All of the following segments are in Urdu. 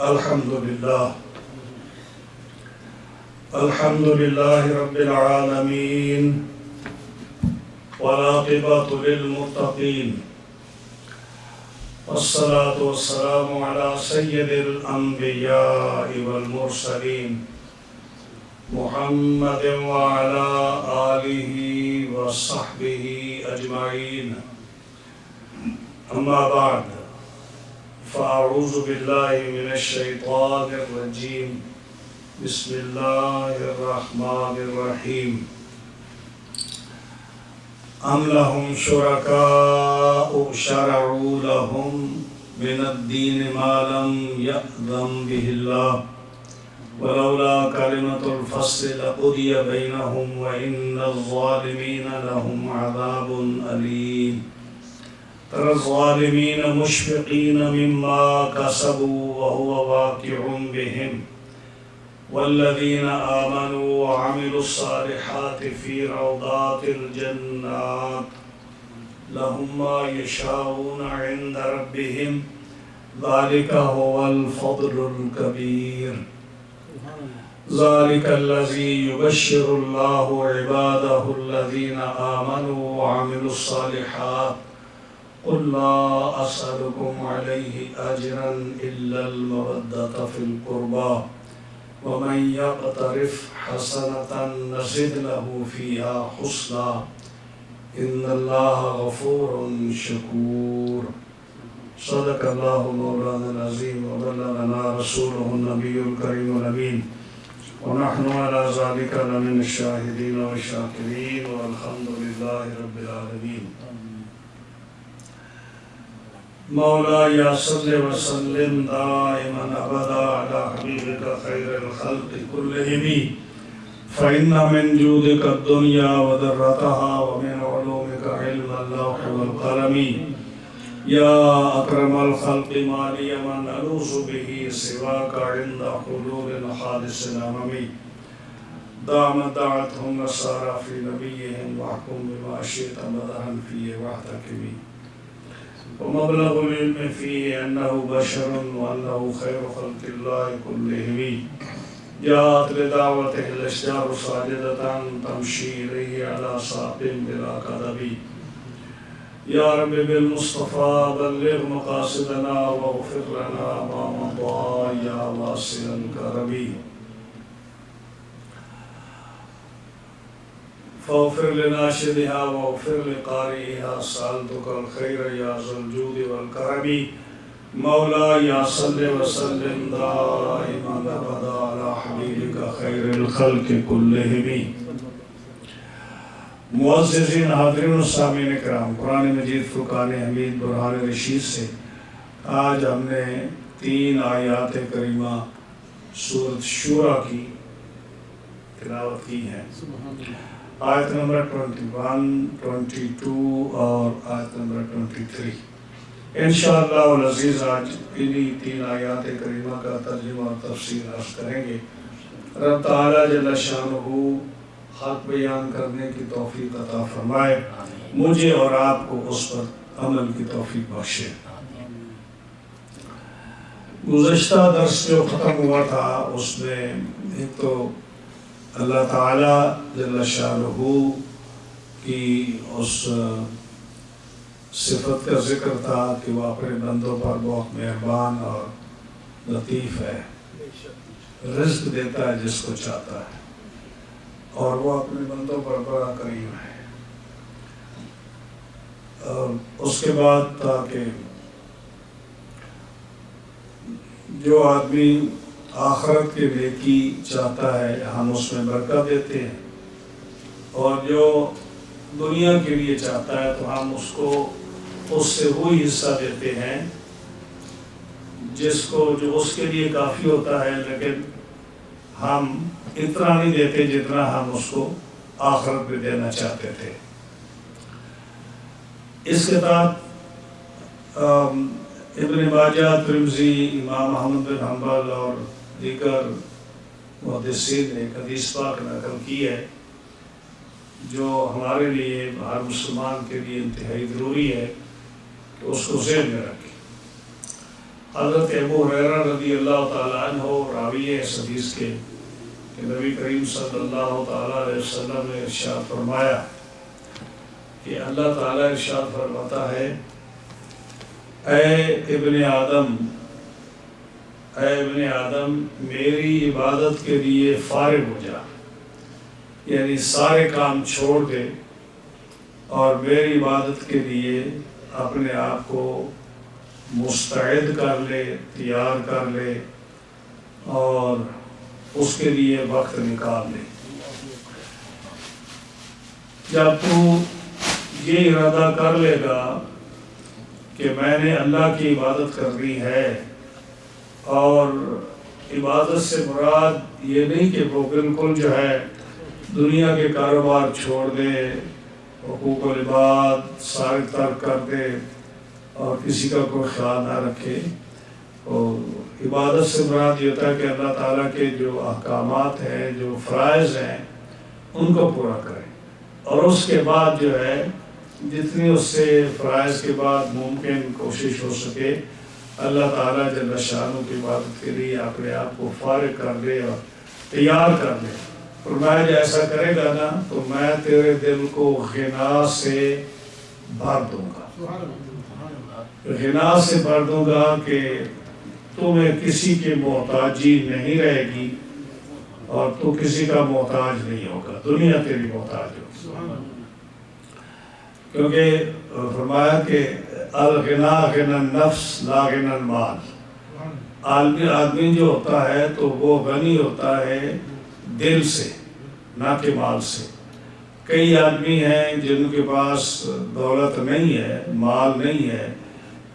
الحمد لله رب العالمين والعاقبة للمتقين والصلاة والسلام على سيد الأنبياء والمرسلين محمد وعلى آله وصحبه أجمعين. أما بعد، فأعوذ بالله من الشيطان الرجيم. بسم الله الرحمن الرحيم. أم لهم شركاء شرعوا لهم من الدين ما لم يأذن به الله ولولا كلمة الفصل لقضي بينهم وإن الظالمين لهم عذاب أليم. ترى الظالمين مشفقين مما كسبوا وهو واقع بهم والذين آمنوا وعملوا الصالحات في روضات الجنات لهم ما يشاءون عند ربهم ذلك هو الفضل الكبير. ذلك الذي يبشر الله عباده الذين آمنوا وعملوا الصالحات قل لا أسألكم عليه أجرا إلا المودة في القربى ومن يقترف حسنة نزد له فيها حسنا إن الله غفور شكور. صدق الله مولانا العظيم وبلغنا رسوله النبي الكريم الأمين ونحن على ذلك لمن الشاهدين والشاكرين والحمد لله رب العالمين. مولا صل وسلم دائما ابدا على حبيبك خير الخلق كلهم فإن من جودك الدنيا وذرتها ومن علومك علم اللوح والقلم يا أكرم الخلق ما لي من ألوذ به سواك عند حلول حادث الأمم. دع من دعتهم نصارى في نبيهم واحكم بما شئت مدحا فيه واحتكم ومبلغ العلم فيه أنه بشر وأنه خير خلق الله كلهم. جاءت لدعوته الأشجار ساجدة تمشي إليه على ساق بلا كذب. يا رب بالمصطفى بلغ مقاصدنا واغفر لنا ما مضى يا واسع الكرم. فاغفر لناشدها واغفر لقارئها سألتك الخير يا ذا الجود والكرم. مولاي صل وسلم دائما أبدا على حبيبك خير الخلق كلهم. معززین حاضرین و سامعین کرام، قرآن مجید فرقان حمید برہان رشید سے آج ہم نے 3 آیات کریمہ سورۃ شورى کی تلاوت کی ہے. آیت نمبر 21, 22 اور آیت نمبر 23. انشاءاللہ العزیز آج انہی 3 آیات کریمہ کا ترجمہ اور تفسیر عرض کریں گے. رب تعالیٰ جل شانہ حق بیان کرنے کی توفیق عطا فرمائے، مجھے اور آپ کو اس پر عمل کی توفیق بخشے. گزشتہ درس جو ختم ہوا تھا اس میں ایک تو اللہ تعالیٰ جل شانہ کی اس صفت کا ذکر تھا کہ وہ اپنے بندوں پر بہت مہربان اور لطیف ہے، رزق دیتا ہے جس کو چاہتا ہے اور وہ اپنے بندوں پر بڑا کریم ہے. اور اس کے بعد تھا کہ جو آدمی آخرت کے نیکی چاہتا ہے ہم اس میں برکت دیتے ہیں، اور جو دنیا کے لیے چاہتا ہے تو ہم اس کو اس سے وہی حصہ دیتے ہیں جس کو جو اس کے لیے کافی ہوتا ہے، لیکن ہم اتنا نہیں دیتے جتنا ہم اس کو آخرت میں دینا چاہتے تھے. اس کے بعد ابن ماجہ، ترمذی، امام احمد بن حنبل اور دیگر محدثین نے ایک حدیث پاک نقل کی ہے جو ہمارے لیے، ہر مسلمان کے لیے انتہائی ضروری ہے کہ اس کو ذہن میں رکھیں. حضرت ابو ہریرہ رضی اللہ تعالیٰ عنہ راوی ہے اس حدیث کے کہ نبی کریم صلی اللہ تعالیٰ علیہ وسلم نے ارشاد فرمایا کہ اللہ تعالیٰ ارشاد فرماتا ہے اے ابن آدم میری عبادت کے لیے فارغ ہو جا، یعنی سارے کام چھوڑ دے اور میری عبادت کے لیے اپنے آپ کو مستعد کر لے، تیار کر لے اور اس کے لیے وقت نکال لے۔ جب تو یہ ارادہ کر لے گا کہ میں نے اللہ کی عبادت کرنی ہے، اور عبادت سے مراد یہ نہیں کہ وہ بالکل جو ہے دنیا کے کاروبار چھوڑ دے، حقوق العباد سارے ترک کر دے اور کسی کا کوئی خیال نہ رکھے۔ اور عبادت سے مراد یہ ہوتا ہے کہ اللہ تعالیٰ کے جو احکامات ہیں، جو فرائض ہیں، ان کو پورا کرے، اور اس کے بعد جو ہے جتنی اس سے فرائض کے بعد ممکن کوشش ہو سکے اللہ تعالیٰ جل شانہ کی عبادت کے لیے اپنے آپ کو فارغ کر دے اور تیار کر دے۔ فرمایا جو ایسا کرے گا نا تو میں تیرے دل کو غنا سے بھر دوں گا، غنا سے بھر دوں گا کہ تمہیں کسی کی محتاجی نہیں رہے گی اور تو کسی کا محتاج نہیں ہوگا، دنیا تیری محتاج ہوگی۔ کیونکہ فرمایا کہ الغنا غنا النفس لا غنا المال، آدمی جو ہوتا ہے تو وہ غنی ہوتا ہے دل سے نہ کہ مال سے۔ کئی آدمی ہیں جن کے پاس دولت نہیں ہے، مال نہیں ہے،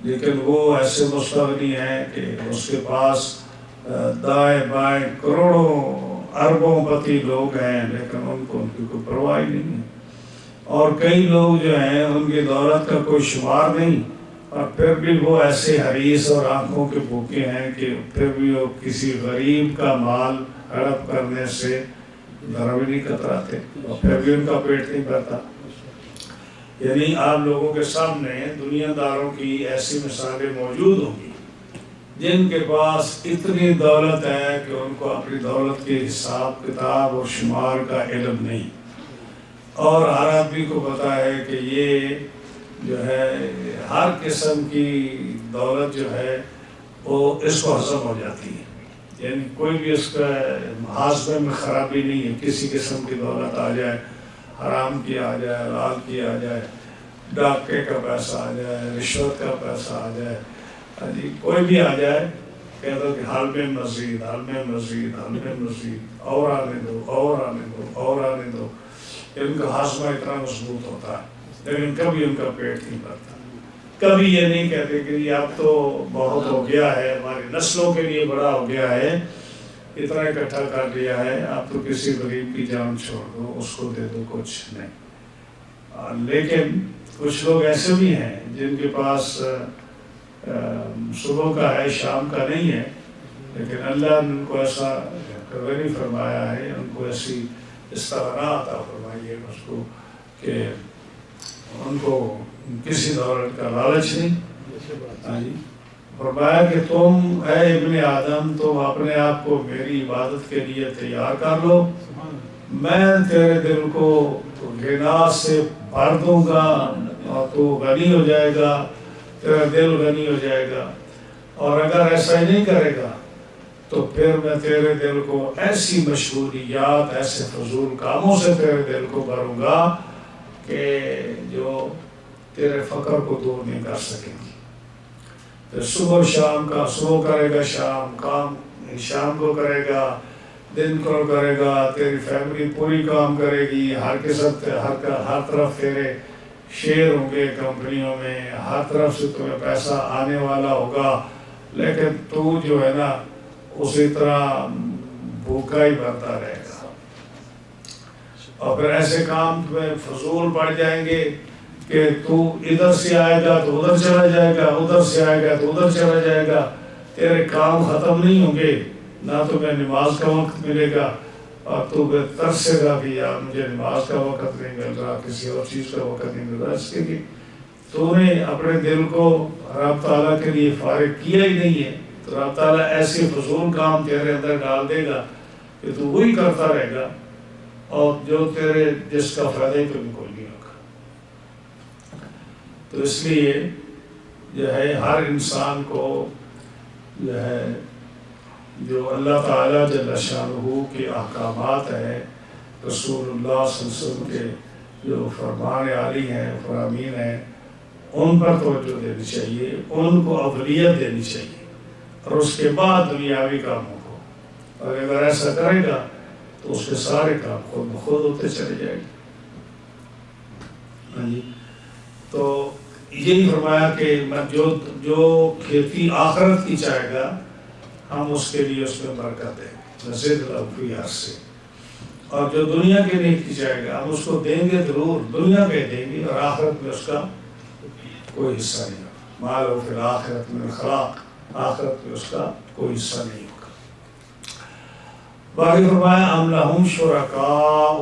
لیکن وہ ایسے مستغنی ہیں کہ اس کے پاس دائیں بائیں کروڑوں اربوں پتی لوگ ہیں، لیکن ان کو ان کی کوئی پرواہ نہیں ہے۔ اور کئی لوگ جو ہیں ان کی دولت کا کوئی شمار نہیں، اور پھر بھی وہ ایسے حریص اور آنکھوں کے بھوکے ہیں کہ پھر بھی وہ کسی غریب کا مال ہڑپ کرنے سے ذرا بھی نہیں کتراتے، اور پھر بھی ان کا پیٹ نہیں بھرتا۔ یعنی آپ لوگوں کے سامنے دنیا داروں کی ایسی مثالیں موجود ہوں گی جن کے پاس اتنی دولت ہے کہ ان کو اپنی دولت کے حساب کتاب اور شمار کا علم نہیں، اور ہر آدمی کو پتا ہے کہ یہ جو ہے ہر قسم کی دولت جو ہے وہ اس کو ہضم ہو جاتی ہے، یعنی کوئی بھی اس کا محاسبے میں خرابی نہیں ہے۔ کسی قسم کی دولت آ جائے، حرام کی آ جائے، حلال کی آ جائے، ڈاکے کا پیسہ آ جائے، رشوت کا پیسہ آ جائے، کوئی بھی آ جائے، کہتا کہ حل میں مزید، حل میں مزید، حل میں مزید، اور آنے دو، اور آنے دو، اور آنے دو۔ ان کا ہاضمہ اتنا مضبوط ہوتا ہے، لیکن کبھی ان کا پیٹ نہیں بھرتا۔ کبھی یہ نہیں کہتے کہ یہ اب تو بہت ہو گیا ہے، ہماری نسلوں کے لیے بڑا ہو گیا ہے، اتنا اکٹھا کر لیا ہے، اب تو کسی غریب کی جان چھوڑ دو، اس کو دے دو، کچھ نہیں۔ لیکن کچھ لوگ ایسے بھی ہیں جن کے پاس صبح کا ہے، شام کا نہیں ہے، لیکن اللہ نے ان کو ایسا غنی فرمایا ہے، ان کو ایسی استغنا عطا فرمائی ہے اس کو کہ ان کو کسی دولت کا لالچ نہیں۔ فرمایا کہ تم اے ابن آدم تم اپنے آپ کو میری عبادت کے لیے تیار کر لو، میں تیرے دل کو غنا سے بھر دوں گا اور تو غنی ہو جائے گا، تیرا دل غنی ہو جائے گا۔ اور اگر ایسا ہی نہیں کرے گا تو پھر میں تیرے دل کو ایسی مشغولیات، ایسے فضول کاموں سے تیرے دل کو بھروں گا کہ جو تیرے فقر کو دور نہیں کر سکیں گی۔ پھر صبح شام کا، صبح کرے گا شام کام، شام کو کرے گا، دن کو کرے گا، تیری فیملی پوری کام کرے گی، ہر قسم ہر طرف تیرے شیئر ہوں گے کمپنیوں میں، ہر طرف سے تمہیں پیسہ آنے والا ہوگا، لیکن تو جو ہے نا اسی طرح بھوکا ہی بھرتا رہے گا۔ اور پھر ایسے کام تمہیں فضول پڑ جائیں گے کہ تو ادھر سے آئے گا تو ادھر چلا جائے گا، ادھر سے آئے گا تو ادھر چلا جائے گا، تیرے کام ختم نہیں ہوں گے، نہ تمہیں نماز کا وقت ملے گا، اور تو ترسے گا کہ یار مجھے نماز کا وقت نہیں مل رہا، کسی اور چیز کا وقت نہیں مل رہا۔ اس کے لیے تو نے اپنے دل کو رب تعالیٰ کے لیے فارغ کیا ہی نہیں ہے، تو رب تعالیٰ ایسے فضول کام تیرے اندر ڈال دے گا کہ تو وہی کرتا رہے گا، اور جو تیرے جس کا فائدہ تو کوئی نہیں ہوگا۔ تو اس لیے جو ہے ہر انسان کو جو ہے جو اللہ تعالیٰ جل شانہ کے احکامات ہیں، رسول اللہ صلی اللہ علیہ وسلم کے جو فرمان عالی ہیں، فرامین ہیں، ان پر توجہ دینی چاہیے، ان کو اولویت دینی چاہیے، اور اس کے بعد دنیاوی کاموں کو۔ اور اگر ایسا کرے گا تو اس کے سارے کام خود بخود ہوتے چلے جائیں گے۔ ہاں جی، تو یہی فرمایا کہ جو کھیتی آخرت کی چاہے گا ہم اس کے لیے اس میں برکت دیں گے، نزید له فی سے، اور جو دنیا کے نیکی چاہے گا ہم اس کو دیں گے، ضرور دنیا میں دیں گے، اور آخرت میں اس کا کوئی حصہ نہیں ہوگا۔ ما لہ فی الآخرۃ من خلاق، آخرت میں اس کا کوئی حصہ نہیں ہوگا۔ باقی فرمایا ام لہم شرکاء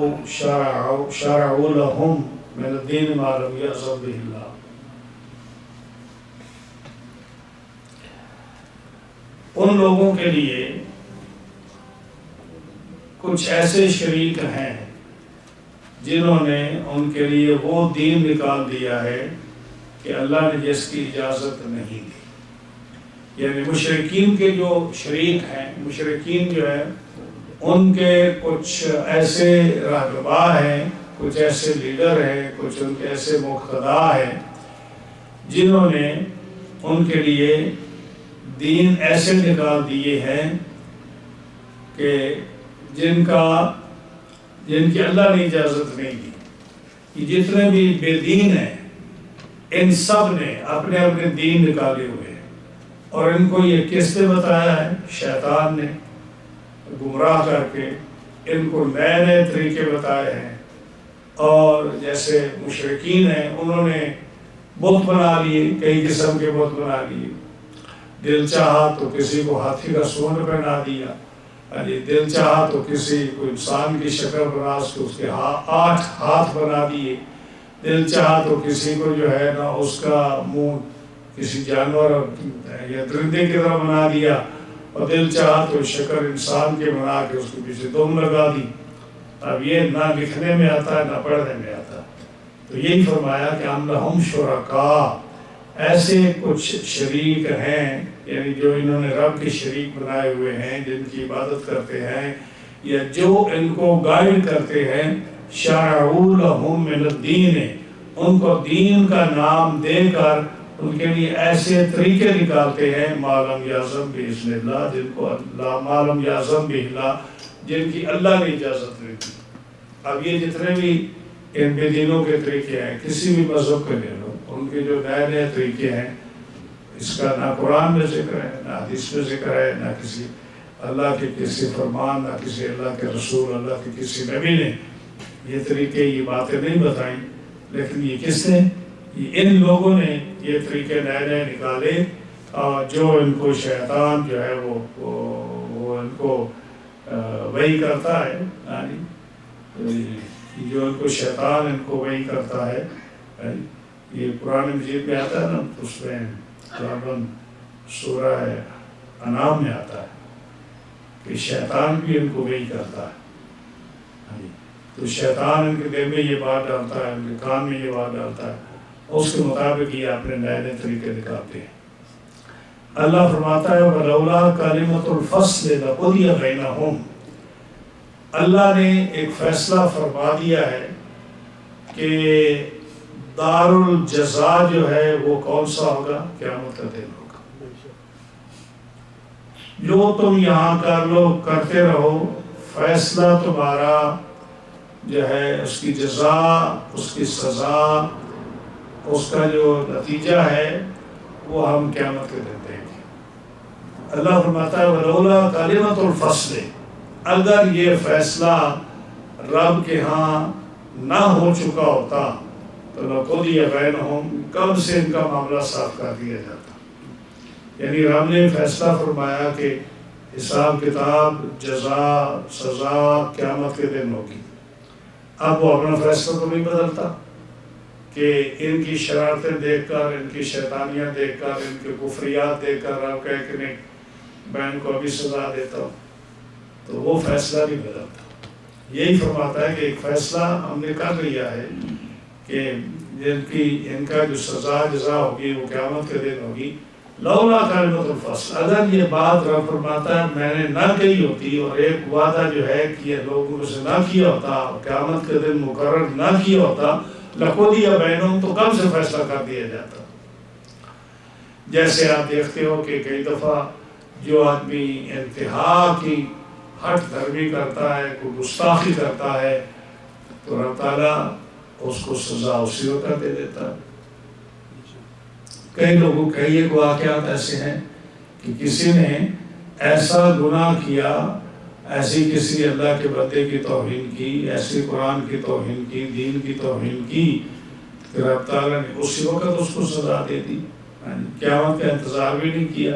شرعوا لہم من الدین ما لم یأذن بہ اللہ۔ ان لوگوں کے لیے کچھ ایسے شریک ہیں جنہوں نے ان کے لیے وہ دین نکال دیا ہے کہ اللہ نے جس کی اجازت نہیں دی۔ یعنی مشرکین کے جو شریک ہیں، مشرکین جو ہے ان کے کچھ ایسے رہنما ہیں، کچھ ایسے لیڈر ہیں، کچھ ان کے ایسے مقتدا ہیں جنہوں نے ان کے لیے دین ایسے نکال دیے ہیں کہ جن کی اللہ نے اجازت نہیں دی۔ یہ جتنے بھی بے دین ہیں ان سب نے اپنے اپنے دین نکالے ہوئے ہیں، اور ان کو یہ کس نے بتایا ہے؟ شیطان نے گمراہ کر کے ان کو نئے نئے طریقے بتائے ہیں۔ اور جیسے مشرکین ہیں انہوں نے بت بنا لیے، کئی قسم کے بت بنا لیے، دل چاہا تو کسی کو ہاتھی کا سونڈ پہنا دیا، دل چاہا تو کسی کو انسان کی شکل بنا اس کے 8 ہاتھ بنا دیے، دل چاہا تو کسی کو جو ہے نا اس کا منہ کسی جانور یا درندے کی طرح بنا دیا، اور دل چاہا تو شکل انسان کے بنا کے اس کے پیچھے دم لگا دی۔ اب یہ نہ لکھنے میں آتا ہے نہ پڑھنے میں آتا۔ تو یہی فرمایا کہ ام لہم شرکاء، ایسے کچھ شریک ہیں، یعنی جو انہوں نے رب کے شریک بنائے ہوئے ہیں، جن کی عبادت کرتے ہیں یا جو ان کو گائیڈ کرتے ہیں، شرعوا لہم من الدین، ان کو دین کا نام دے کر ان کے لیے ایسے طریقے نکالتے ہیں ما لم یأذن بإذن اللہ، جن کو اللہ ما لم یأذن بہ اللہ، جن کی اللہ نے اجازت نہیں دی۔ اب یہ جتنے بھی ان بے دینوں کے طریقے ہیں، کسی بھی مذہب کے لے لو، ان کے جو نئے نئے طریقے ہیں، اس کا نہ قرآن میں ذکر ہے، نہ حدیث میں ذکر ہے، نہ کسی اللہ کے کسی فرمان، نہ کسی اللہ کے رسول، اللہ کے کسی نبی نے یہ طریقے، یہ باتیں نہیں بتائیں، لیکن یہ کس نے؟ یہ ان لوگوں نے یہ طریقے نئے نئے نکالے، اور جو ان کو شیطان جو ہے وہ ان کو وحی کرتا ہے، یعنی جو ان کو شیطان ان کو وحی کرتا ہے۔ یہ قرآن مجید میں آتا ہے نا، اس میں غالباً سورہ انعام میں آتا ہے کہ شیطان بھی ان کو وحی کرتا ہے۔ تو شیطان ان کے دل میں یہ بات ڈالتا ہے، ان کے کان میں یہ بات ڈالتا ہے، اور اس کے مطابق یہ اپنے نئے نئے طریقے نکالتے ہیں۔ اللہ فرماتا ہے وَلَوْلَا كَلِمَةُ الْفَصْلِ لَقُضِيَ بَيْنَهُمْ، اللہ نے ایک فیصلہ فرما دیا ہے کہ دار الجزا جو ہے وہ کون سا ہوگا؟ قیامت کا دن ہوگا۔ جو تم یہاں کر لو کرتے رہو، فیصلہ تمہارا جو ہے اس کی جزا، اس کی سزا، اس کا جو نتیجہ ہے وہ ہم قیامت کے دن دیں گے۔ اللہ فرماتا ہے وَلَوْلَا كَلِمَةُ الْفَصْلِ، اگر یہ فیصلہ رب کے ہاں نہ ہو چکا ہوتا تو لَقُضِيَ بَيْنَهُمْ، کب سے ان کا معاملہ صاف کر دیا جاتا۔ یعنی رب نے فیصلہ فرمایا کہ حساب کتاب، جزا، سزا قیامت کے دن ہوگی۔ اب وہ اپنا فیصلہ تو نہیں بدلتا، کہ ان کی شرارتیں دیکھ کر، ان کی شیطانیاں دیکھ کر، ان کے کفریات دیکھ کر آپ کہے کہ نہیں میں ان کو ابھی سزا دیتا ہوں، تو وہ فیصلہ نہیں بدلتا۔ یہی فرماتا ہے کہ ایک فیصلہ ہم نے کر لیا ہے کہ ان کا جو سزا جزا ہوگی وہ قیامت کے دن ہوگی۔ لولا کلمۃ الفصل، اگر یہ بات رب فرماتا ہے میں نے نہ کہی ہوتی اور ایک وعدہ جو ہے کہ یہ لوگوں سے نہ کیا ہوتا، قیامت کے دن مقرر نہ کیا ہوتا، لقضی بینہم، تو کم سے فیصلہ کر دیا جاتا۔ جیسے آپ دیکھتے ہو کہ کئی دفعہ جو آدمی انتہا کی ہٹ دھرمی کرتا ہے، کوئی گستاخی کرتا ہے، تو رب تعالیٰ اس کو سزا اسی وقت دے دیتا ہے۔ کئی لوگوں کے یہ واقعات ایسے ہیں کہ کسی نے ایسا گناہ کیا، ایسی کسی اللہ کے بندے کی توہین کی، ایسی قرآن کی توہین کی، دین کی توہین کی، کہ رب تعالیٰ نے اسی وقت اس کو سزا دے دی، قیامت کا انتظار بھی نہیں کیا۔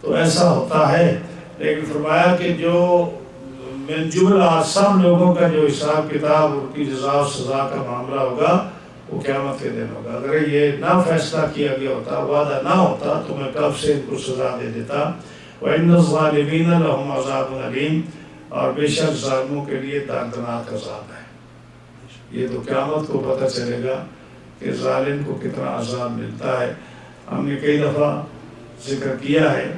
تو ایسا ہوتا ہے، لیکن فرمایا کہ جو من جملہ سب لوگوں کا جو حساب کتاب ان کی جزا و سزا کا معاملہ ہوگا وہ قیامت کے دن ہوگا۔ اگر یہ نہ فیصلہ کیا گیا ہوتا، وعدہ نہ ہوتا، تو میں کب سے ان کو سزا دے دیتا۔ وَإِنَّ الظَّالِمِينَ لَهُمْ عَذَابٌ أَلِيمٌ، اور بے شک ظالموں کے لیے دردناک عذاب ہے۔ یہ تو قیامت کو پتہ چلے گا کہ ظالم کو کتنا عذاب ملتا ہے۔ ہم نے کئی دفعہ ذکر کیا ہے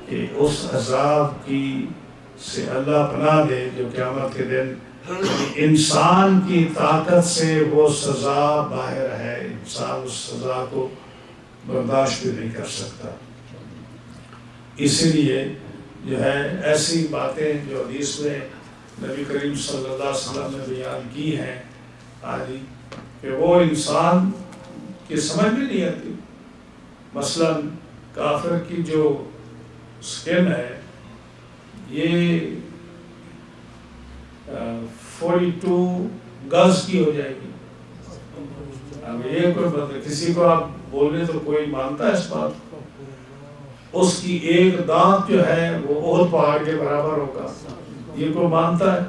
کہ اس عذاب کی سے اللہ پناہ دے جو قیامت کے دن انسان کی طاقت سے وہ سزا باہر ہے، انسان اس سزا کو برداشت بھی نہیں کر سکتا۔ اسی لیے جو ہے ایسی باتیں جو حدیث میں نبی کریم صلی اللہ علیہ وسلم نے بیان کی ہیں آج، کہ وہ انسان کی سمجھ میں نہیں آتی۔ مثلا کافر کی جو سکن ہے یہ 42 گز کی ہو جائے گی۔ اب یہ کوئی کسی کو آپ بولے تو کوئی مانتا ہے اس بات؟ اس کی ایک دانت جو ہے وہ احد پہاڑ کے برابر ہوگا، یہ کوئی مانتا ہے؟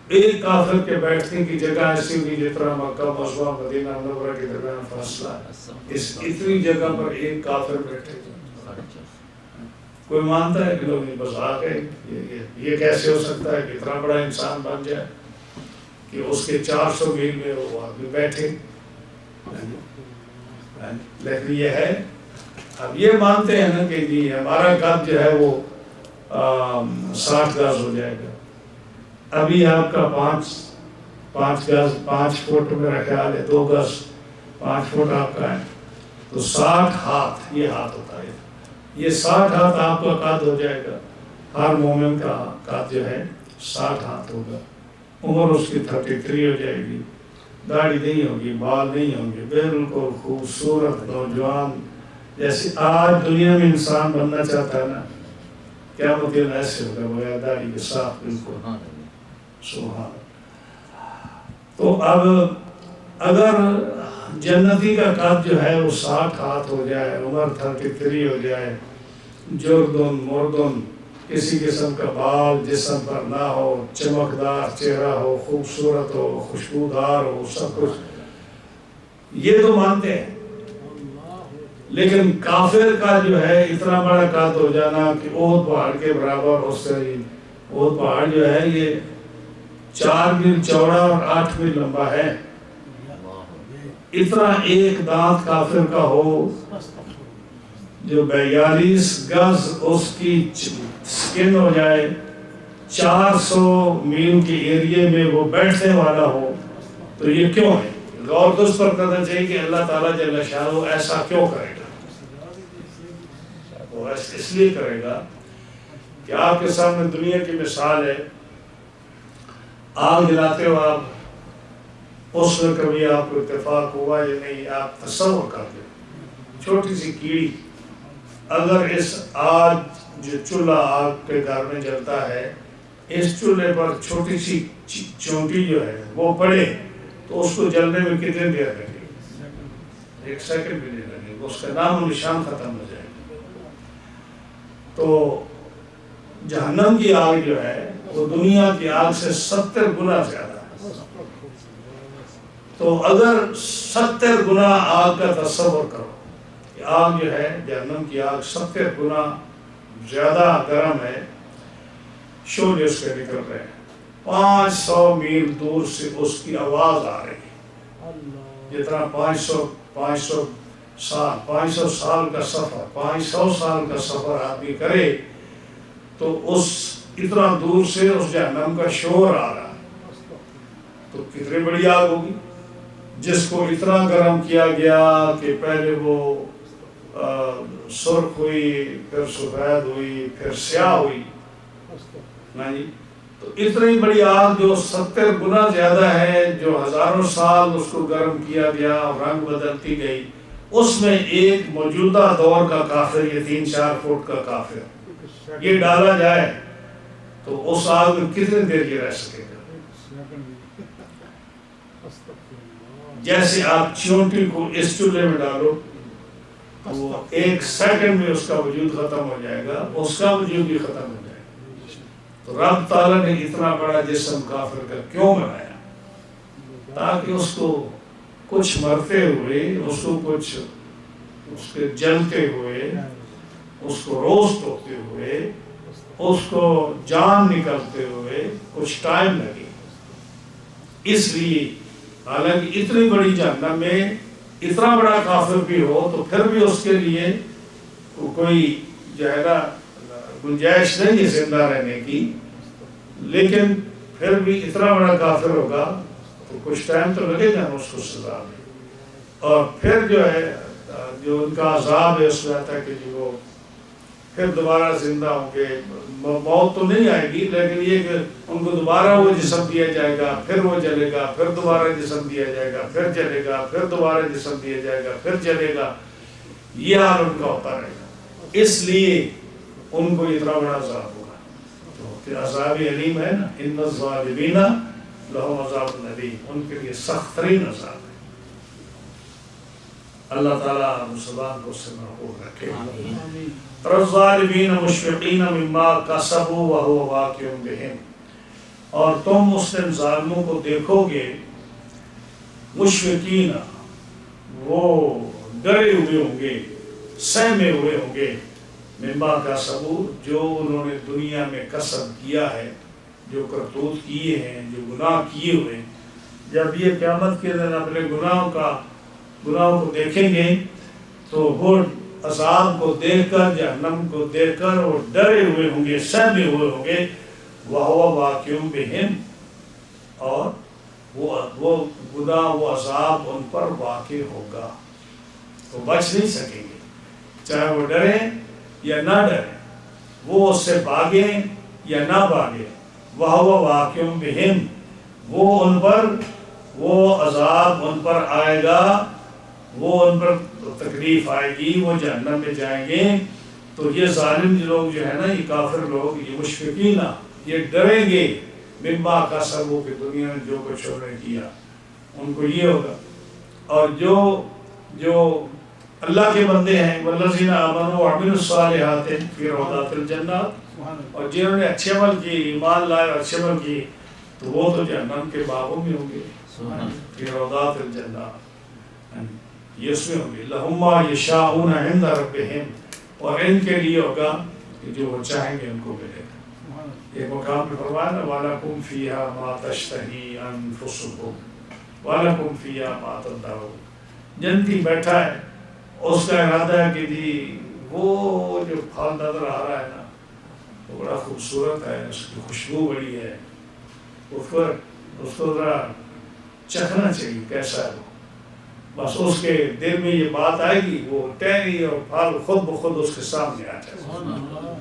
ایک کافر کے بیٹھنے کی جگہ ایسی ہوگی جتنا مکہ مسلح مدینہ منورہ کے درمیان فاصلہ ہے، اس اتنی جگہ پر ایک کافر بیٹھے گا۔ کوئی مانتا ہے کہ لوگ مذاق ہے، یہ کیسے ہو سکتا ہے کہ اتنا بڑا انسان بن جائے کہ اس کے 400 میل میں وہ آدمی بیٹھے؟ لیکن یہ ہے، اب یہ مانتے ہیں نا کہ جی ہمارا قد جو ہے وہ 60 گز ہو جائے گا۔ ابھی آپ کا 5 گز 5 فٹ میرا خیال ہے، 2 گز 5 فٹ آپ کا ہے، تو 60 ہاتھ، یہ ہاتھ ہوتا ہے، یہ 60 ہاتھ آپ کا قد ہو جائے گا۔ ہر مومن کا قد جو ہے 60 ہاتھ ہوگا۔ عمر اس کی 33 ہو جائے گی، داڑھی نہیں ہوگی، بال نہیں ہوں گے، بالکل خوبصورت نوجوان، جیسے آج دنیا میں انسان بننا چاہتا ہے نا، قیامت کے دن ایسے ہوگا، بغیر داڑھی کے ساتھ بالکل سبحان۔ تو اب اگر جنتی کا قد جو ہے وہ 60 ہاتھ ہو جائے، عمر 33 ہو جائے، جردن مردن، کسی قسم کا بال جسم پر نہ ہو، چمکدار چہرہ ہو، خوبصورت ہو، خوشبودار ہو، سب کچھ، یہ تو مانتے ہیں۔ لیکن کافر کا جو ہے اتنا بڑا قد ہو جانا کہ احد پہاڑ کے برابر، اس سے احد پہاڑ جو ہے یہ 4 میل چوڑا اور 8 میل لمبا ہے، اتنا ایک دانت کافر کا ہو جو 42 گز اس کی سکن ہو جائے، 400 میل کے ایریے میں وہ بیٹھنے والا ہو، تو یہ کیوں ہے؟ غور تو اس پر کرنا چاہیے کہ اللہ تعالیٰ جل شانہ ایسا کیوں کرے گا؟ وہ اس لیے کرے گا کہ آپ کے سامنے دنیا کی مثال ہے، آگ جلاتے ہو آپ، اس میں کبھی آپ کو اتفاق ہوا یا نہیں، آپ تصور کرتے چھوٹی سی کیڑی اگر اس آگ جو چولہا آگ کے گھر میں جلتا ہے، اس چولہے پر چھوٹی سی چونٹی جو ہے وہ پڑے تو اس کو جلنے میں کتنے دیر لگے گی؟ 1 سیکنڈ بھی نہیں لگے گا، اس کا نام و نشان ختم ہو جائے گا۔ تو جہنم کی آگ جو ہے وہ دنیا کی آگ سے 70 گنا زیادہ ہے۔ تو اگر 70 گنا آگ کا تصور کرو کہ آگ جو ہے جہنم کی آگ 70 گنا زیادہ گرم ہے، شعلے اس کے نکل رہے ہیں، 500 میل دور سے اس کی آواز آ رہی ہے، جتنا 500 سال کا سفر، 500 سال کا سفر آدمی کرے تو اس اتنا دور سے اس جہنم کا شور آ رہا ہے، تو کتنی بڑی آگ ہوگی جس کو اتنا گرم کیا گیا کہ پہلے وہ سرخ ہوئی، پھر سفید ہوئی، پھر سیاہ ہوئی، نہیں تو اتنی بڑی آگ جو 70 گنا زیادہ ہے، جو ہزاروں سال اس کو گرم کیا گیا اور رنگ بدلتی گئی، اس میں ایک موجودہ دور کا کافر، یہ 3-4 فٹ کا کافر یہ ڈالا جائے تو اس آگ میں کتنے دیر یہ رہ سکے گا؟ جیسے آپ چیونٹی کو اس چولہے میں ڈالو وہ 1 سیکنڈ میں اس کا وجود ختم ہو جائے گا، اس کا وجود بھی ختم ہو جائے گا۔ تو رب تعالیٰ نے اتنا بڑا جسم کافر کا کیوں بنایا؟ تاکہ اس کو کچھ مرتے ہوئے، اس کو کچھ اس کے جلتے ہوئے، اس کو روسٹ ہوتے ہوئے، اس کو جان نکلتے ہوئے کچھ ٹائم لگے۔ اس لیے حالانکہ اتنی بڑی جہنم میں اتنا بڑا کافر بھی ہو تو پھر بھی اس کے لیے کوئی جو ہے نا گنجائش نہیں ہے زندہ رہنے کی، لیکن پھر بھی اتنا بڑا کافر ہوگا تو کچھ ٹائم تو لگے گا اس کو سزا میں۔ اور پھر جو ہے جو ان کا عذاب ہے اس میں آتا ہے کہ جو وہ پھر دوبارہ زندہ ہوں گے، موت تو نہیں آئے گی لیکن یہ کہ ان کو دوبارہ وہ جسم دیا جائے گا، پھر وہ جلے گا، پھر دوبارہ جسم دیا جائے گا، پھر جلے گا، پھر دوبارہ جسم دیا جائے گا، پھر جلے گا، یہ حال ان کا ہوتا رہے گا۔ اس لیے ان کو اتنا بڑا عذاب ہوگا۔ تو پھر عذاب علیم ہے نا، ان الظالمین لہم عذاب الیم، ان کے لیے سخت ترین عذاب ہے۔ اللہ تعالیٰ مسلمان کو اس سے محفوظ رکھے۔ الظالمین مشفقین مما کسبوا وهو واقع بهم، اور تم اس دن ظالموں کو دیکھو گے مشفقین، وہ ڈرے ہوئے ہوں گے، سہمے ہوئے ہوں گے، مما کسبوا، جو انہوں نے دنیا میں کسب کیا ہے، جو کرتوت کیے ہیں، جو گناہ کیے ہوئے ہیں۔ جب یہ قیامت کے دن اپنے گناہوں کو دیکھیں گے تو وہ عذاب کو دیکھ کر، جہنم کو دیکھ کر وہ ڈرے ہوئے ہوں گے، سہمے ہوئے ہوں گے، وَهُوَ وَاقِعٌ بِهِمْ، اور وہ گناہ، وہ عذاب ان پر واقع ہوگا، تو بچ نہیں سکیں گے، چاہے وہ ڈریں یا نہ ڈریں، وہ اس سے بھاگیں یا نہ بھاگیں، وَهُوَ وَاقِعٌ بِهِمْ، وہ ان پر، وہ عذاب ان پر آئے گا، وہ ان پر تکلیف آئے گی، وہ جہنم میں جائیں گے۔ تو یہ ظالم لوگ جو ہے نا، یہ کافر لوگ، یہ مشفقین، یہ ڈریں گے مما کسبوا، کہ دنیا میں جو کچھ انہوں نے کیا ان کو یہ ہوگا۔ اور جو اللہ کے بندے ہیں، والذین آمنوا وعملوا الصالحات فی روضات الجنات، اور جنہوں نے اچھے عمل کی، ایمان لائے اور اچھے عمل کی، تو وہ تو جہنم کے باغوں میں ہوں گے، فی روضات الجنات، یہ اس میں ہوں گے۔ لہم ما یشاءون عند ربہم، اور ان کے لیے ہوگا کہ جو وہ چاہیں گے ان کو ملے گا۔ ایک مقام پہ فرمایا نا، وَلَكُمْ فِيهَا مَا تَشْتَهِي أَنفُسُكُمْ وَلَكُمْ فِيهَا مَا تَدَّعُونَ، جنتی بیٹھا ہے، اس کا ارادہ ہے کہ جی وہ جو پھل نظر آ رہا ہے نا، وہ بڑا خوبصورت ہے، اس کی خوشبو بڑی ہے، اس کو ذرا چکھنا چاہیے کیسا ہے وہ، بس اس کے دل میں یہ بات آئے گی، وہ ٹہنی اور پھل خود بخود اس کے سامنے آ جائے گا۔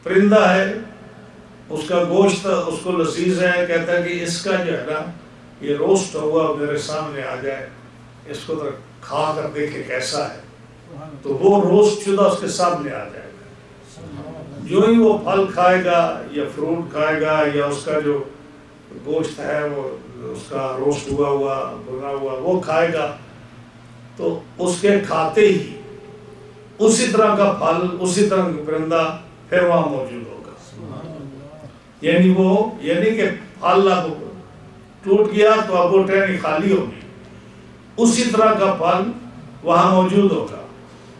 پرندہ ہے، اس کا گوشت اس کو لذیذ ہے، کہتا ہے کہ اس کا جو ہے نا یہ روسٹ ہوا میرے سامنے آ جائے، اس کو تو کھا کر دیکھے کیسا ہے، تو وہ روسٹ شدہ اس کے سامنے آ جائے گا۔ جو ہی وہ پھل کھائے گا یا فروٹ کھائے گا یا اس کا جو گوشت ہے وہ اس کا روسٹ ہوا بنا ہوا وہ کھائے گا، تو اس کے کھاتے ہی اسی طرح کا پھل، اسی طرح کا پرندہ پھر وہاں موجود ہوگا۔ یعنی کہ پھل اب ٹوٹ گیا تو اب وہ ٹہنی خالی ہوگی، اسی طرح کا پھل وہاں موجود ہوگا،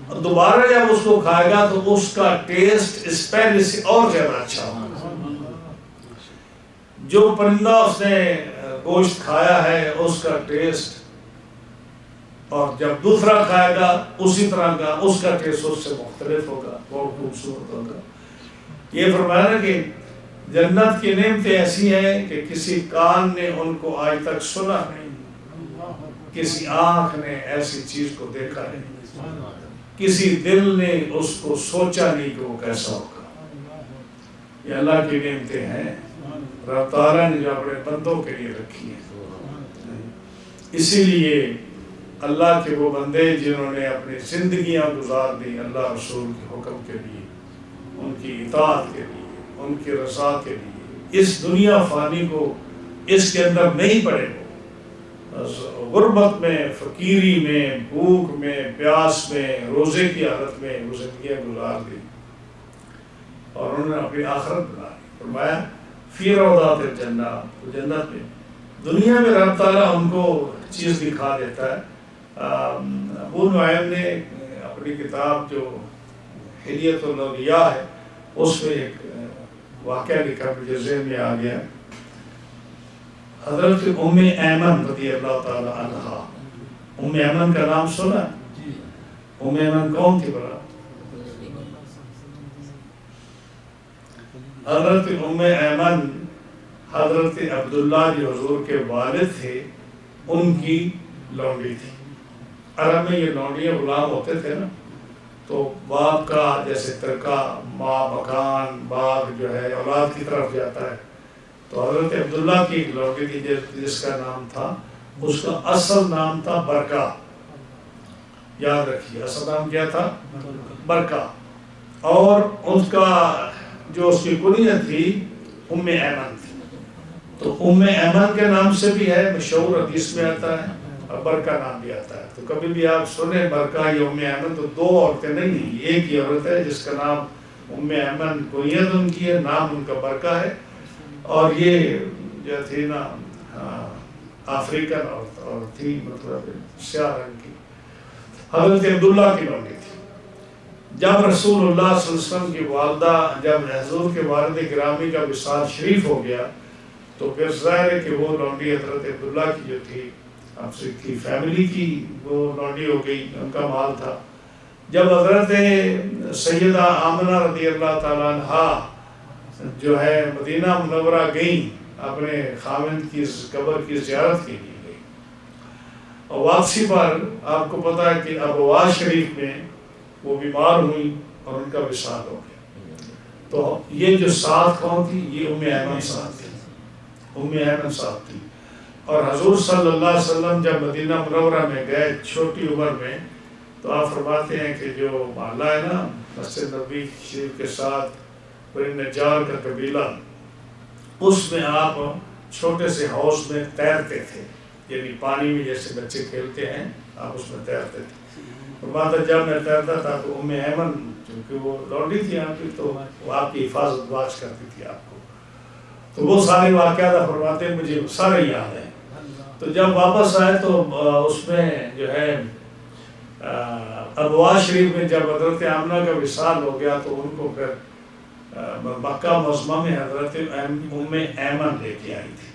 اور دوبارہ جب اس کو کھائے گا تو اس کا ٹیسٹ اس پہلے سے اور زیادہ اچھا ہوگا۔ جو پرندہ اس نے گوشت کھایا ہے اس کا ٹیسٹ، اور جب دوسرا کھائے گا اسی طرح کا اس کا ٹیسٹ اس سے مختلف ہوگا، بہت خوبصورت ہوگا۔ یہ فرمایا نا کہ جنت کی نعمتیں ایسی ہیں کہ کسی کان نے ان کو آج تک سنا نہیں، کسی آنکھ نے ایسی چیز کو دیکھا نہیں، کسی دل نے اس کو سوچا نہیں کہ وہ کیسا ہوگا۔ یہ اللہ کی نعمتیں ہیں، رب تعالیٰ نے جو اپنے بندوں کے لیے رکھی ہیں۔ اسی لیے اللہ کے وہ بندے جنہوں نے اپنی زندگیاں گزار دی اللہ رسول کے حکم کے لیے، ان کی اطاعت کے لیے، ان کی رضا کے لیے، اس دنیا فانی کو اس کے اندر نہیں پڑے، وہ غربت میں، فقیری میں، بھوک میں، پیاس میں، روزے کی حالت میں وہ زندگیاں گزار دی، اور انہوں نے اپنی آخرت بنا لی۔ فرمایا فی روضات الجنہ، جنت میں، دنیا میں رب تعالیٰ ان کو چیز دکھا دیتا ہے۔ ابو نعیم نے اپنی کتاب جو حلیۃ الاولیاء ہے اس میں ایک واقعہ لکھا، مجھے ذہن میں آ گیا۔ حضرت ام ایمن رضی اللہ تعالی عنہا، ام ایمن کا نام سنا؟ ام ایمن کون تھی بڑا؟ حضرت ام ایمن حضرت عبداللہ جو حضور کے والد تھے ان کی لونڈی تھی۔ عرب میں یہ لونڈیاں غلام ہوتے تھے نا، تو باپ کا جیسے ترکہ، ماں مکان، باغ جو ہے اولاد کی طرف جاتا ہے، تو حضرت عبداللہ کی ایک لونڈی تھی جس کا نام تھا، اس کا اصل نام تھا برکہ، یاد رکھیے اصل نام کیا تھا؟ برکہ، اور اس کا جو اس کی کنیت تھی ام ایمن تھی، تو ام ایمن کے نام سے بھی ہے، مشہور حدیث میں آتا ہے، اور برکہ نام بھی آتا ہے۔ تو کبھی بھی آپ سنیں برکہ یا ام ایمن تو دو عورتیں نہیں ہیں، ایک ہی عورت ہے جس کا نام ام ایمن، کنیت ان کی ہے، نام ان کا برکہ ہے، اور یہ جو تھی نا افریقن عورت تھی، مطلب سیاہ رنگ کی، حضرت عبداللہ کی لونڈی تھی۔ جب رسول اللہ صلی اللہ علیہ وسلم کی والدہ، جب حضور کے والد گرامی کا وصال شریف ہو گیا تو پھر ظاہر ہے کہ وہ لونڈی حضرت عبداللہ کی جو تھی، آپ سے کی فیملی کی وہ لونڈی ہو گئی، ان کا مال تھا۔ جب حضرت سیدہ آمنہ رضی اللہ تعالیٰ عنہا جو ہے مدینہ منورہ گئیں، اپنے خاوند کی قبر کی زیارت کے لیے گئی، اور واپسی پر آپ کو پتا ہے کہ ابواء شریف میں وہ بیمار ہوئی اور ان کا وصال ہو گیا۔ تو یہ جو ساتھ کون تھی؟ یہ ام ایمن ساتھ تھی، ام ایمن ساتھ تھی۔ اور حضور صلی اللہ علیہ وسلم جب مدینہ منورہ میں گئے چھوٹی عمر میں، تو آپ فرماتے ہیں کہ جو محلہ ہے نا مسجد نبوی شریف کے ساتھ بنی نجار کا قبیلہ، اس میں آپ چھوٹے سے حوض میں تیرتے تھے، یعنی پانی میں جیسے بچے کھیلتے ہیں آپ اس میں تیرتے تھے۔ فرماتا جب میں تیرتا تھا تو ام ایمن چونکہ وہ لونڈی تھی آپ کی، تو وہ آپ کی حفاظت باز کرتی تھی آپ کو، تو وہ سارے واقعات فرماتے ہیں مجھے سارے یاد ہیں۔ تو جب واپس آئے تو اس میں جو ہے ابواء شریف میں جب حضرت آمنہ کا وصال ہو گیا تو ان کو پھر مکہ معظمہ میں حضرت ام ایمن لے کے آئی تھی۔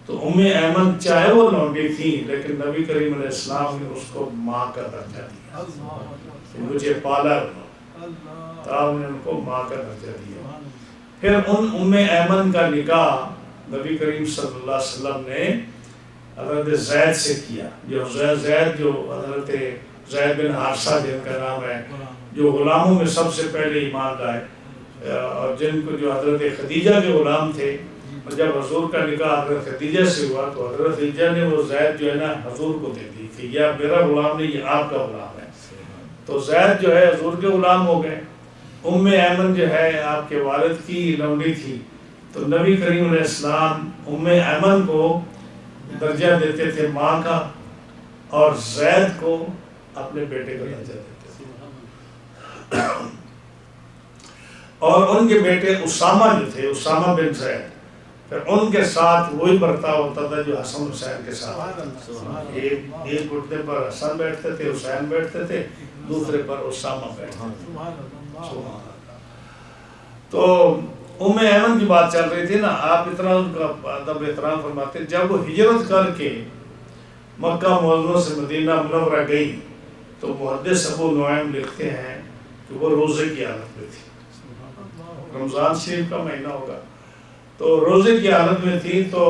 تو ام ایمن چاہے وہ لونڈی تھی لیکن نبی کریم علیہ السلام نے اس کو ماں کا درجہ دیا، مجھے پالا انہوں نے ان کو ماں کا درجہ دیا۔ پھر ان ام ایمن کا نکاح نبی کریم صلی اللہ علیہ وسلم نے حضرت زید سے کیا، جو زید جو حضرت زید بن حارثہ جن کا نام ہے، جو غلاموں میں سب سے پہلے ایمان لائے، اور جن کو جو حضرت خدیجہ کے غلام تھے، اور جب حضور کا نکاح حضرت خدیجہ سے ہوا تو حضرت خدیجہ نے وہ زید جو ہے نا حضور کو دے دی کہ یہ میرا غلام نہیں، یہ آپ کا غلام ہے۔ تو زید جو ہے حضور کے غلام ہو گئے۔ ام ایمن جو ہے آپ کے والد کی لونڈی تھی، تو نبی کریم علیہ السلام ام ایمن کو درجہ دیتے تھے ماں کا، اور زید کو اپنے بیٹے کا درجہ دیتے تھے۔ اور ان کے بیٹے اسامہ جو تھے، اسامہ بن زید، پھر ان کے ساتھ وہی برتاؤ ہوتا تھا جو حسن حسین کے ساتھ. ایک گھٹنے پر حسن بیٹھتے تھے، حسین بیٹھتے تھے، دوسرے پر اسامہ بیٹھتے تھے. تو ام ایمن کی بات چل رہی تھی نا، آپ اتنا ان کا ادب احترام فرماتے. جب وہ ہجرت کر کے مکہ معظمہ سے مدینہ منورہ گئی تو محدث ابو نعیم لکھتے ہیں کہ وہ روزے کی حالت میں تھی. رمضان شریف کا مہینہ ہوگا تو روزے کی حالت میں تھی. تو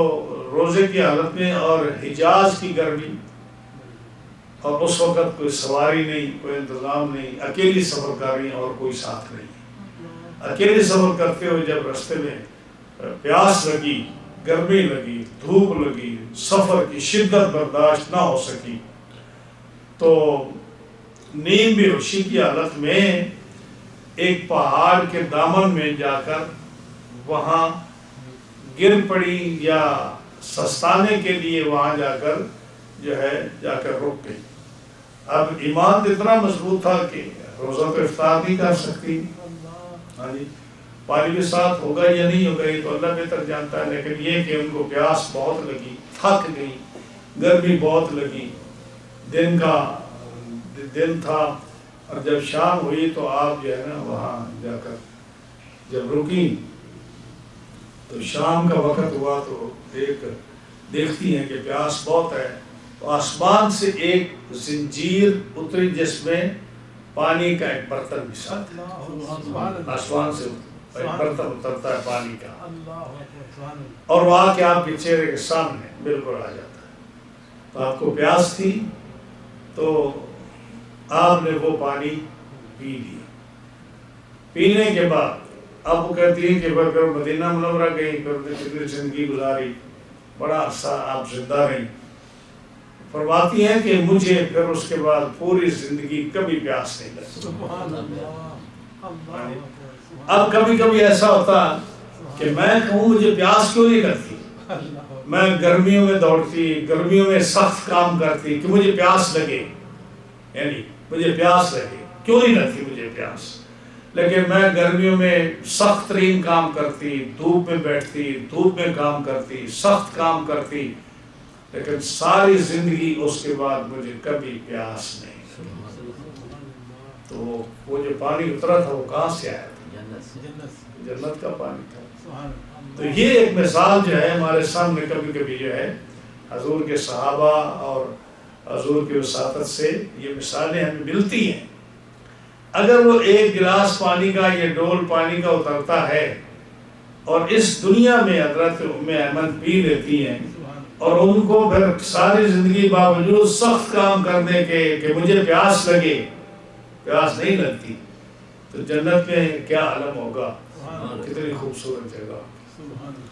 روزے کی حالت میں اور حجاز کی گرمی، اور اس وقت کوئی سواری نہیں، کوئی انتظام نہیں، اکیلی سفر کر رہی ہیں اور کوئی ساتھ نہیں. اکیلے سفر کرتے ہوئے جب راستے میں پیاس لگی، گرمی لگی، دھوپ لگی، سفر کی شدت برداشت نہ ہو سکی تو نیند بے ہوشی کی حالت میں ایک پہاڑ کے دامن میں جا کر وہاں گر پڑی، یا سستانے کے لیے وہاں جا کر جا کر رک گئی. اب ایمان اتنا مضبوط تھا کہ روزہ تو افطار نہیں کر سکتی. ہاں جی، پانی کے ساتھ ہوگا یا نہیں ہوگا یہ تو اللہ بہتر جانتا ہے، لیکن یہ کہ ان کو پیاس بہت لگی، تھک گئی، گرمی بہت لگی، دن تھا. اور جب شام ہوئی تو آپ نا وہاں جا کر جب رکی تو شام کا وقت ہوا تو دیکھتی ہیں کہ پیاس بہت ہے. تو آسمان سے ایک زنجیر اتری جس میں پانی کا ایک برتن بھی ساتھ ہے. آسمان سے ایک برتن اترتا ہے پانی کا، اور وہ آ کے آپ کے چہرے کے سامنے بالکل آ جاتا ہے. تو آپ کو پیاس تھی تو آپ نے وہ پانی پی لیا. پینے کے بعد اب وہ کہتی ہیں کہ پھر مدینہ منورہ گئی، پھر کتنی زندگی گزاری، بڑا عرصہ آپ زندہ رہی. فرماتی ہیں کہ مجھے پھر اس کے بعد پوری زندگی کبھی پیاس نہیں لگی. اب کبھی کبھی ایسا ہوتا کہ میں کہوں مجھے پیاس کیوں نہیں لگتی، میں گرمیوں میں دوڑتی، گرمیوں میں سخت کام کرتی کہ مجھے پیاس لگے، یعنی مجھے پیاس لگے، کیوں نہیں لگتی مجھے پیاس. لیکن میں گرمیوں میں سخت ترین کام کرتی، دھوپ میں بیٹھتی، دھوپ میں کام کرتی، سخت کام کرتی، لیکن ساری زندگی اس کے بعد مجھے کبھی پیاس نہیں. تو وہ جو پانی اترا تھا وہ کہاں سے آیا تھا؟ جنت کا پانی تھا. تو یہ ایک مثال ہمارے سامنے کبھی کبھی حضور کے صحابہ اور حضور کی وساطت سے یہ مثالیں ہمیں ملتی ہیں. اگر وہ ایک گلاس پانی کا، یہ ڈول پانی کا اترتا ہے اور اس دنیا میں حضرت ام ایمن پی لیتی ہیں، اور ان کو پھر ساری زندگی باوجود سخت کام کرنے کے کہ مجھے پیاس لگے، پیاس نہیں لگتی، تو جنت میں کیا عالم ہوگا، کتنی خوبصورت جگہ،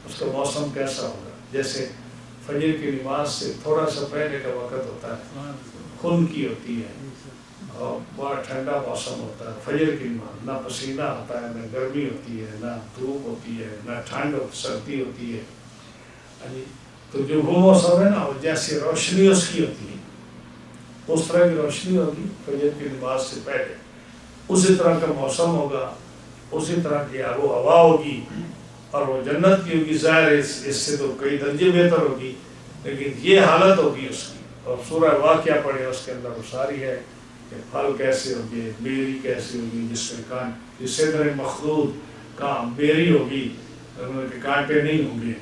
اس کا موسم کیسا ہوگا. جیسے فجر کی نماز سے تھوڑا سا پہلے کا وقت ہوتا ہے، خنکی ہوتی ہے اور بڑا ٹھنڈا موسم ہوتا ہے. فجر کی نماز، نہ پسینہ ہوتا ہے، نہ گرمی ہوتی ہے، نہ دھوپ ہوتی ہے، نہ ٹھنڈ سردی ہوتی ہے. تو جو وہ موسم ہے نا، وہ جیسے روشنی اس کی ہوتی ہے اس طرح کی روشنی ہوگی فجر کی نماز سے پہلے، اسی طرح کا موسم ہوگا، اسی طرح کی آب و ہوا ہوگی، اور وہ جنت کی ہوگی. ظاہر اس سے تو کئی درجے بہتر ہوگی، لیکن یہ حالت ہوگی اس کی. اور سورہ واقعہ پڑھے، اس کے اندر وہ ساری ہے کہ پھل کیسے ہوگی، بیری کیسے ہوگی، جس میں سدر مخضود کا بیری ہوگی، کانٹے نہیں ہوں گے،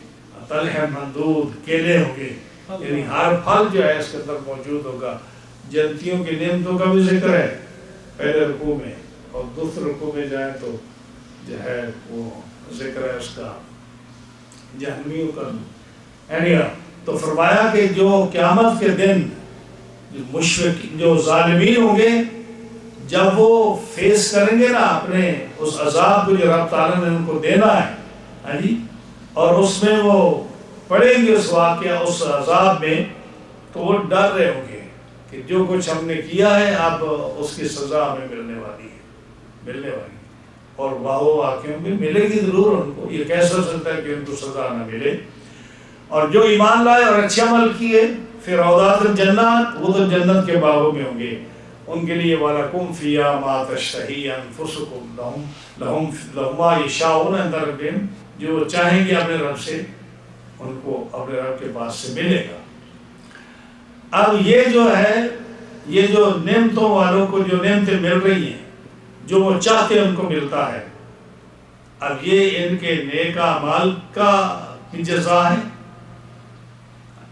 طلح مندود کیلے ہوں گے، یعنی ہر پھل اس کے اندر موجود ہوگا. جنتیوں کی نعمتوں کا بھی ذکر ہے پہلے رکوع میں، اور دوسرے رکوع میں جائیں تو وہ ذکر ہے اس کا جہنمیوں کا. تو فرمایا کہ جو قیامت کے دن جو ظالمین ہوں گے، جب وہ فیس کریں گے نا اپنے اس عذاب کو جو رب تعالیٰ نے ان کو دینا ہے، اور اس میں وہ پڑیں گے اس واقعہ، اس عذاب میں، تو وہ ڈر رہے ہوں گے کہ جو کچھ ہم نے کیا ہے اب اس کی سزا ہمیں ملنے والی ہے. اور وہ واقعوں میں ملے گی ضرور ان کو، یہ کیسا سکتا ہے کہ ان کو سزا نہ ملے. اور جو ایمان لائے اور اچھے عمل کیے، پھر روضات الجنات، وہ تو جنت کے باغوں میں ہوں گے. ان کے لیے وَلَكُمْ فِيهَا مَا تَشْتَهِي أَنفُسُكُمْ لَهُمْ مَا يَشَاءُونَ عِندَ رَبِّهِمْ، جو چاہیں گے اپنے رب سے ان کو اپنے رب کے پاس سے ملے گا۔ اب یہ جو ہے، یہ جو نعمتوں والوں کو جو نعمتیں مل رہی ہیں، جو وہ چاہتے ہیں ان کو ملتا ہے، اب یہ ان کے نیک اعمال کی جزا ہے،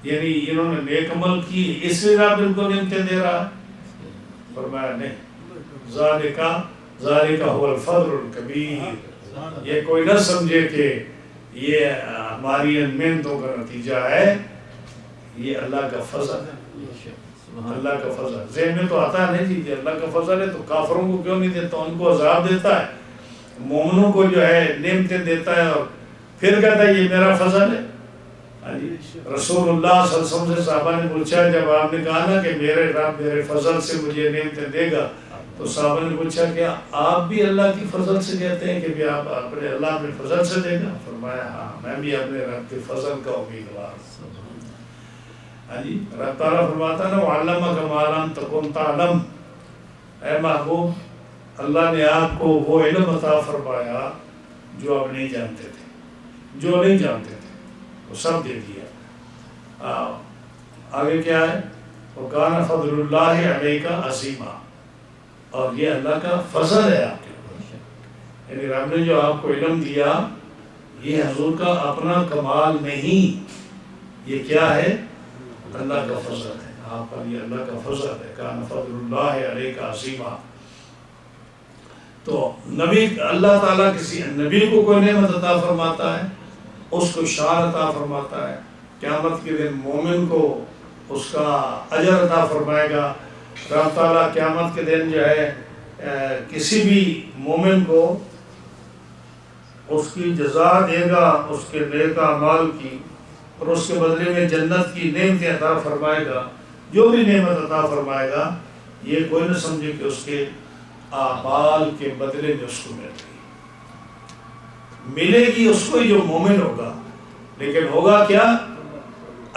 یعنی انہوں نے نیک عمل کی اس لیے رب ان کو نعمتیں دے رہا ہے؟ فرمایا نہیں، ذالک هو الفضل الکبیر، یہ کوئی نہ سمجھے کہ یہ ہماری ان محنتوں کا نتیجہ ہے، یہ اللہ کا فضل ہے، اللہ کا فضل۔ ذہن میں تو آتا ہے نہیں جی اللہ کا فضل ہے تو کافروں کو کیوں نہیں دیتا، ان کو عذاب دیتا ہے، مومنوں کو جو ہے نعمتیں دیتا ہے، اور پھر کہتا ہے یہ میرا فضل ہے۔ رسول اللہ صلی اللہ علیہ وسلم سے صحابہ نے پوچھا، جب آپ نے کہا نا کہ میرے رب میرے فضل سے مجھے نعمتیں دے گا، تو صحابہ نے پوچھا کیا آپ بھی اللہ کی فضل سے کہتے ہیں کہ بھی آپ اپنے اللہ اپنے فضل سے دے گا؟ فرمایا ہاں، میں بھی اپنے رب کے فضل کا امیدوار ہوں۔ ہاں جی، رب تعالیٰ فرماتا ہے نا وَعَلَّمَكَ مَا لَمْ تَكُنْ تَعْلَمْ، اے محبوب اللہ نے آپ کو وہ علم عطا فرمایا جو آپ نہیں جانتے تھے، جو نہیں جانتے تھے وہ سب دے دیا۔ آگے کیا ہے؟ وَكَانَ فَضْلُ اللَّهِ عَلَيْكَ عَظِيمًا، اور یہ اللہ کا فضل ہے آپ کے اوپر، یعنی رب نے جو آپ کو علم دیا یہ حضور کا اپنا کمال نہیں، یہ کیا ہے؟ اللہ کا فضل ہے، آپ پر یہ اللہ کا فضل ہے۔ کان فضل اللہ علیک عظیما۔ تو نبی، اللہ تعالیٰ کسی نبی کو کوئی نعمت عطا فرماتا ہے، اس کو شان عطا فرماتا ہے، قیامت کے دن مومن کو اس کا اجر عطا فرمائے گا۔ رب تعالیٰ قیامت کے دن جو ہے کسی بھی مومن کو اس کی جزا دے گا اس کے نیک اعمال کی، اور اس کے بدلے میں جنت کی نعمتیں عطا فرمائے گا۔ جو بھی نعمت عطا فرمائے گا یہ کوئی نہ سمجھے کہ اس کے اعمال کے بدلے میں اس کو ملے گی اس کو ہی جو مومن ہوگا، لیکن ہوگا کیا؟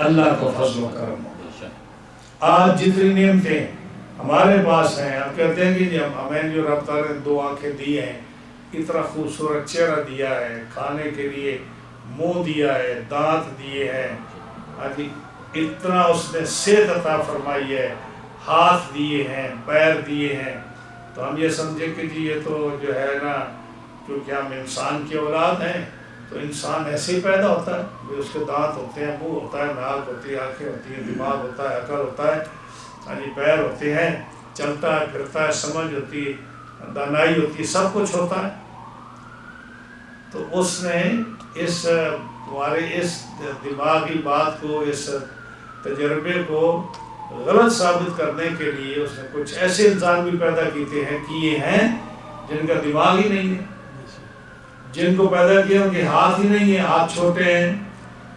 اللہ کا فضل و کرم ہوگا۔ آج جتنی نعمتیں ہمارے پاس ہیں، آپ کہتے ہیں کہ جی ہمیں جو رب تعالیٰ نے 2 آنکھیں دی ہیں، اتنا خوبصورت چہرہ دیا ہے، کھانے کے لیے منہ دیا ہے، دانت دیے ہیں، اتنا اس نے صحت عطا فرمائی ہے، ہاتھ دیے ہیں، پیر دیے ہیں، تو ہم یہ سمجھیں کہ جی یہ تو جو ہے نا کیونکہ ہم انسان کی اولاد ہیں تو انسان ایسے ہی پیدا ہوتا ہے، اس کے دانت ہوتے ہیں، منہ ہوتا ہے، ناک ہوتی ہے، آنکھیں ہوتی ہیں، دماغ ہوتا ہے، عقل ہوتا ہے، پیر ہوتے ہیں، چلتا ہے پھرتا ہے، سمجھ ہوتی ہے، دانائی ہوتی ہے، سب کچھ ہوتا ہے۔ تو اس نے اس ہمارے اس دماغی بات کو، اس تجربے کو غلط ثابت کرنے کے لیے اس نے کچھ ایسے انسان بھی پیدا کیے ہیں جن کا دماغ ہی نہیں ہے، جن کو پیدا کیا ان کے ہاتھ ہی نہیں ہیں، ہاتھ چھوٹے ہیں،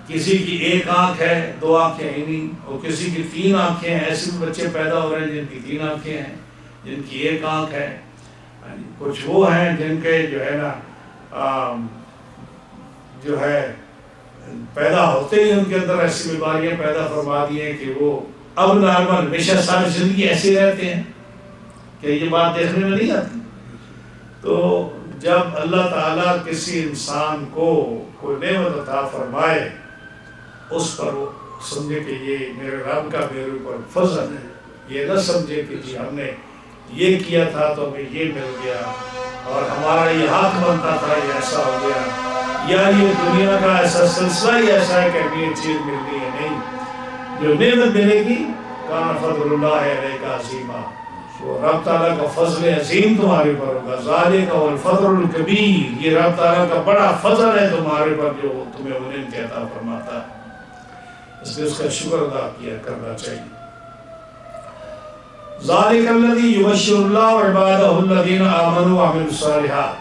کسی کی 1 آنکھ ہے، 2 آنکھیں ہی نہیں، اور کسی کی 3 آنکھیں ہیں، ایسے بھی بچے پیدا ہو رہے ہیں جن کی 3 آنکھیں ہیں، جن کی 1 آنکھ ہے۔ کچھ وہ ہیں جن کے جو ہے نا جو ہے پیدا ہوتے ہی ان کے اندر ایسی بیماریاں پیدا فرما دی ہیں کہ وہ اب نارمل ہمیشہ ساری زندگی ایسے رہتے ہیں کہ یہ بات دیکھنے میں نہیں آتی۔ تو جب اللہ تعالیٰ کسی انسان کو کوئی نعمت عطا فرمائے اس پر وہ سمجھے کہ یہ میرے رب کا میرے اوپر فضل ہے، یہ نہ سمجھے کہ جی ہم نے یہ کیا تھا تو ہمیں یہ مل گیا اور ہمارا یہ حق بنتا تھا یہ ایسا ہو گیا، یا یہ دنیا کا ایسا سلسلہ ہی ایسا ہے کہ ابھی یہ چیز ملنی ہے۔ نہیں، جو نعمت ملے گی کان فضل اللہ علیک عظیما، وہ رب تعالیٰ کا فضل عظیم تمہارے پر ہوگا۔ ذالک هو الفضل الکبیر، یہ رب تعالیٰ کا بڑا فضل ہے تمہارے پر جو تمہیں وہ نعمت عطا فرماتا ہے، اس لیے اس کا شکر ادا کیا کرنا چاہیے۔ ذالک الذی یبشر اللہ عبادہ الذین آمنوا وعملوا الصالحات،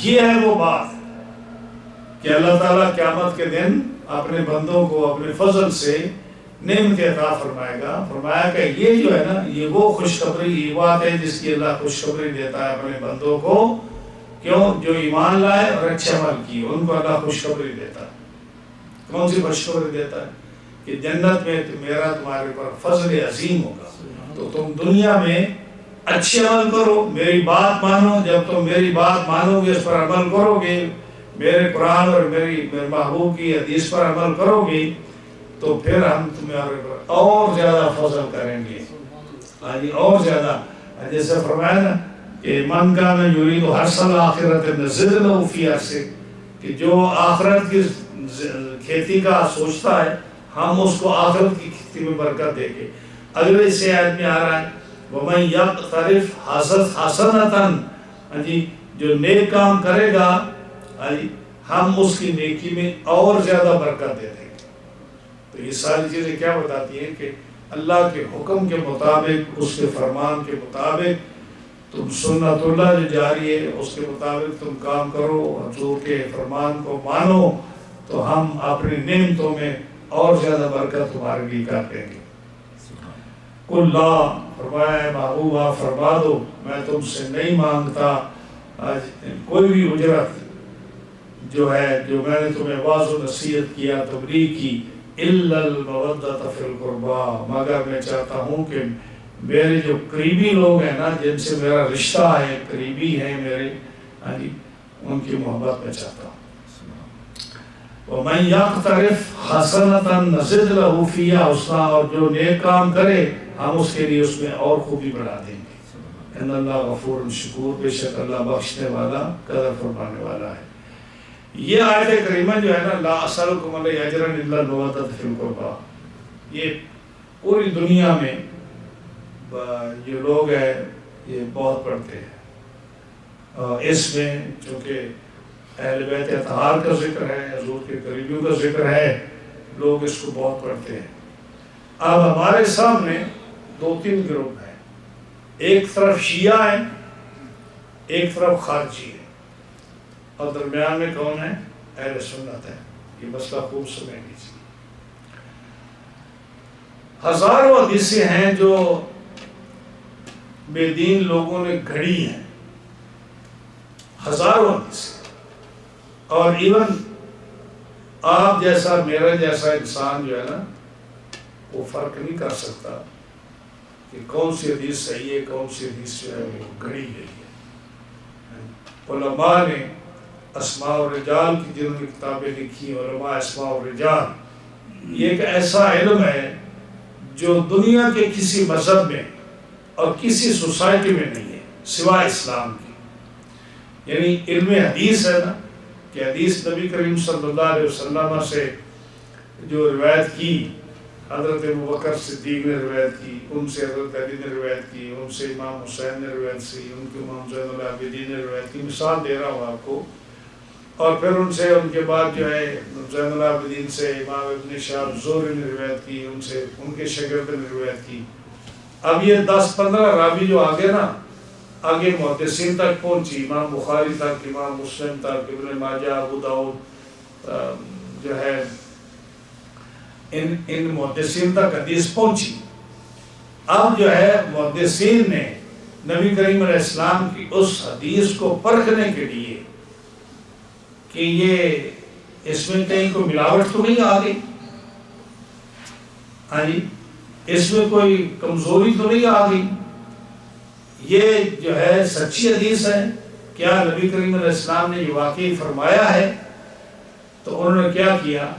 یہ ہے وہ بات کہ اللہ تعالیٰ قیامت کے دن اپنے بندوں کو اپنے فضل سے نعمت عطا فرمائے گا۔ فرمایا کہ یہ جو ہے نا یہ وہ خوشخبری، یہ بات ہے جس کی اللہ خوشخبری دیتا ہے اپنے بندوں کو، کیوں؟ جو ایمان لائے اور اچھے عمل کیے ان کو اللہ خوشخبری دیتا ہے۔ کون سی خوشخبری دیتا ہے؟ کہ جنت میں میرا تمہارے پر فضل عظیم ہوگا، تو تم دنیا میں اچھے عمل کرو، میری بات مانو، جب تم میری بات مانو گے اس پر عمل کرو گے، میرے قرآن اور میرے محبوب کی حدیث پر عمل کرو گی تو پھر ہم تمہارے پر اور زیادہ فضل کریں گے. ہاں جی، اور زیادہ. جیسے فرمایا نا کہ من کان یرید حرث الآخرۃ نزد لہ فی حرثہ، کہ جو آخرت کی کھیتی کا سوچتا ہے ہم اس کو آخرت کی کھیتی میں برکت دیں گے. اگلے سے آیت میں آ رہا ہے وَمَن يَقْتَرِفْ حَسَنَةً، جی جو نیک کام کرے گا ہم اس کی نیکی میں اور زیادہ برکت دے دیں گے. تو یہ ساری چیزیں کیا بتاتی ہیں کہ اللہ کے حکم کے مطابق، اس کے فرمان کے مطابق تم سنت اللہ جو جاری ہے اس کے مطابق تم کام کرو، حضور کے فرمان کو مانو، تو ہم اپنی نعمتوں میں اور زیادہ برکت تمہارے لیے کر دیں گے. قُلْ لَا، فرمایا محبوب آپ فرما دو میں تم سے نہیں مانگتا کوئی بھی اجرت جو ہے، جو میں نے تمہیں واعظ و نصیحت کیا، تبلیغ کی، إِلَّا الْمَوَدَّةَ فِي الْقُرْبَى، مگر میں چاہتا ہوں کہ میرے جو قریبی لوگ ہیں نا، جن سے میرا رشتہ ہے، قریبی ہیں میرے، ان کی محبت میں چاہتا ہوں. وَمَن يَقْتَرِفْ حَسَنَةً نَزِدْ لَهُ فِيهَا حُسْنًا، اور جو نیک کام کرے ہم اس کے لیے اس میں اور خوبی بڑھا دیں گے. ان اللہ غفور شکور، بے شک اللہ بخشنے والا، قدر فرمانے والا ہے. یہ آیت کریمہ جو ہے نا، لا اسألکم علیہ اجرا الا المودۃ فی القربى، یہ پوری دنیا میں یہ لوگ ہیں یہ بہت پڑھتے ہیں. اس میں چونکہ اہل بیت اطہار کا ذکر ہے، حضور کے قریبیوں کا ذکر ہے، لوگ اس کو بہت پڑھتے ہیں. اب ہمارے سامنے دو تین گروپ ہیں، ایک طرف شیعہ ہیں، ایک طرف خارجی ہے، اور درمیان میں کون ہے؟ اہل سنت ہے. یہ مسئلہ خوب سمجھ لیجیے. ہزاروں حدیثیں ہیں جو بے دین لوگوں نے گھڑی ہیں، ہزاروں حدیثیں. اور ایون آپ جیسا میرا جیسا انسان جو ہے نا، وہ فرق نہیں کر سکتا کہ کون سی حدیث صحیح ہے، کون سی حدیث جو ہے وہ گھڑی گئی ہے. علماء نے اسماء الرجال کی جنہوں نے کتابیں لکھی، علماء اسماء الرجال، یہ ایک ایسا علم ہے جو دنیا کے کسی مذہب میں اور کسی سوسائٹی میں نہیں ہے سوائے اسلام کی. یعنی علم حدیث ہے نا، کہ حدیث نبی کریم صلی اللہ علیہ وسلم سے جو روایت کی، حضرت ابوبکر صدیق نے روایت کی، ان سے حضرت علی نے روایت کی، ان سے امام حسین نے روایت کی، ان کے امام زین العابدین نے روایت کی. مثال دے رہا ہوں آپ کو. اور پھر ان سے، ان کے بعد جو ہے زین العابدین سے امام ابن شہاب زہری نے روایت کی، ان سے ان کے شاگرد نے روایت کی. اب یہ 10-15 راوی جو آگے نا، آگے محدثین تک پہنچی، امام بخاری تک، امام مسلم تک، ابن ماجہ، ابو داؤد، جو ہے ان محدثین تک حدیث پہنچی. اب جو ہے محدثین نے نبی کریم علیہ السلام کی اس حدیث کو پرکھنے کے لیے کہ یہ اس میں کہیں کوئی ملاوٹ تو نہیں آ گئی، ہاں جی، اس میں کوئی کمزوری تو نہیں آ گئی، یہ جو ہے سچی حدیث ہے، کیا نبی کریم علیہ السلام نے یہ واقعی فرمایا ہے. تو انہوں نے کیا کیا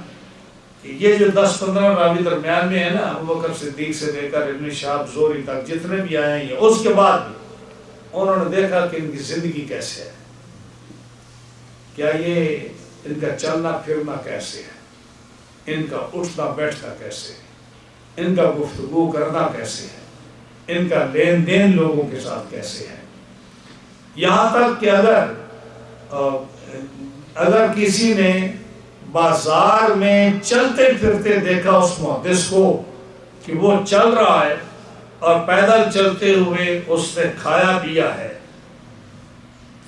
کہ یہ جو 10-15 راوی درمیان میں ہے نا، ابوبکر صدیق سے لے کر ابن شہاب زہری تک جتنے بھی آئے ہیں، اس کے بعد بھی انہوں نے دیکھا کہ ان کی زندگی کیسے ہے، کیا یہ ان کا چلنا پھرنا کیسے ہے، ان کا اٹھنا بیٹھنا کیسے ہے، ان کا گفتگو کرنا کیسے ہے، ان کا لین دین لوگوں کے ساتھ کیسے ہے. یہاں تک کہ اگر کسی نے بازار میں چلتے پھرتے دیکھا اس محدث کو کہ وہ چل رہا ہے اور پیدل چلتے ہوئے اس نے کھایا پیا ہے،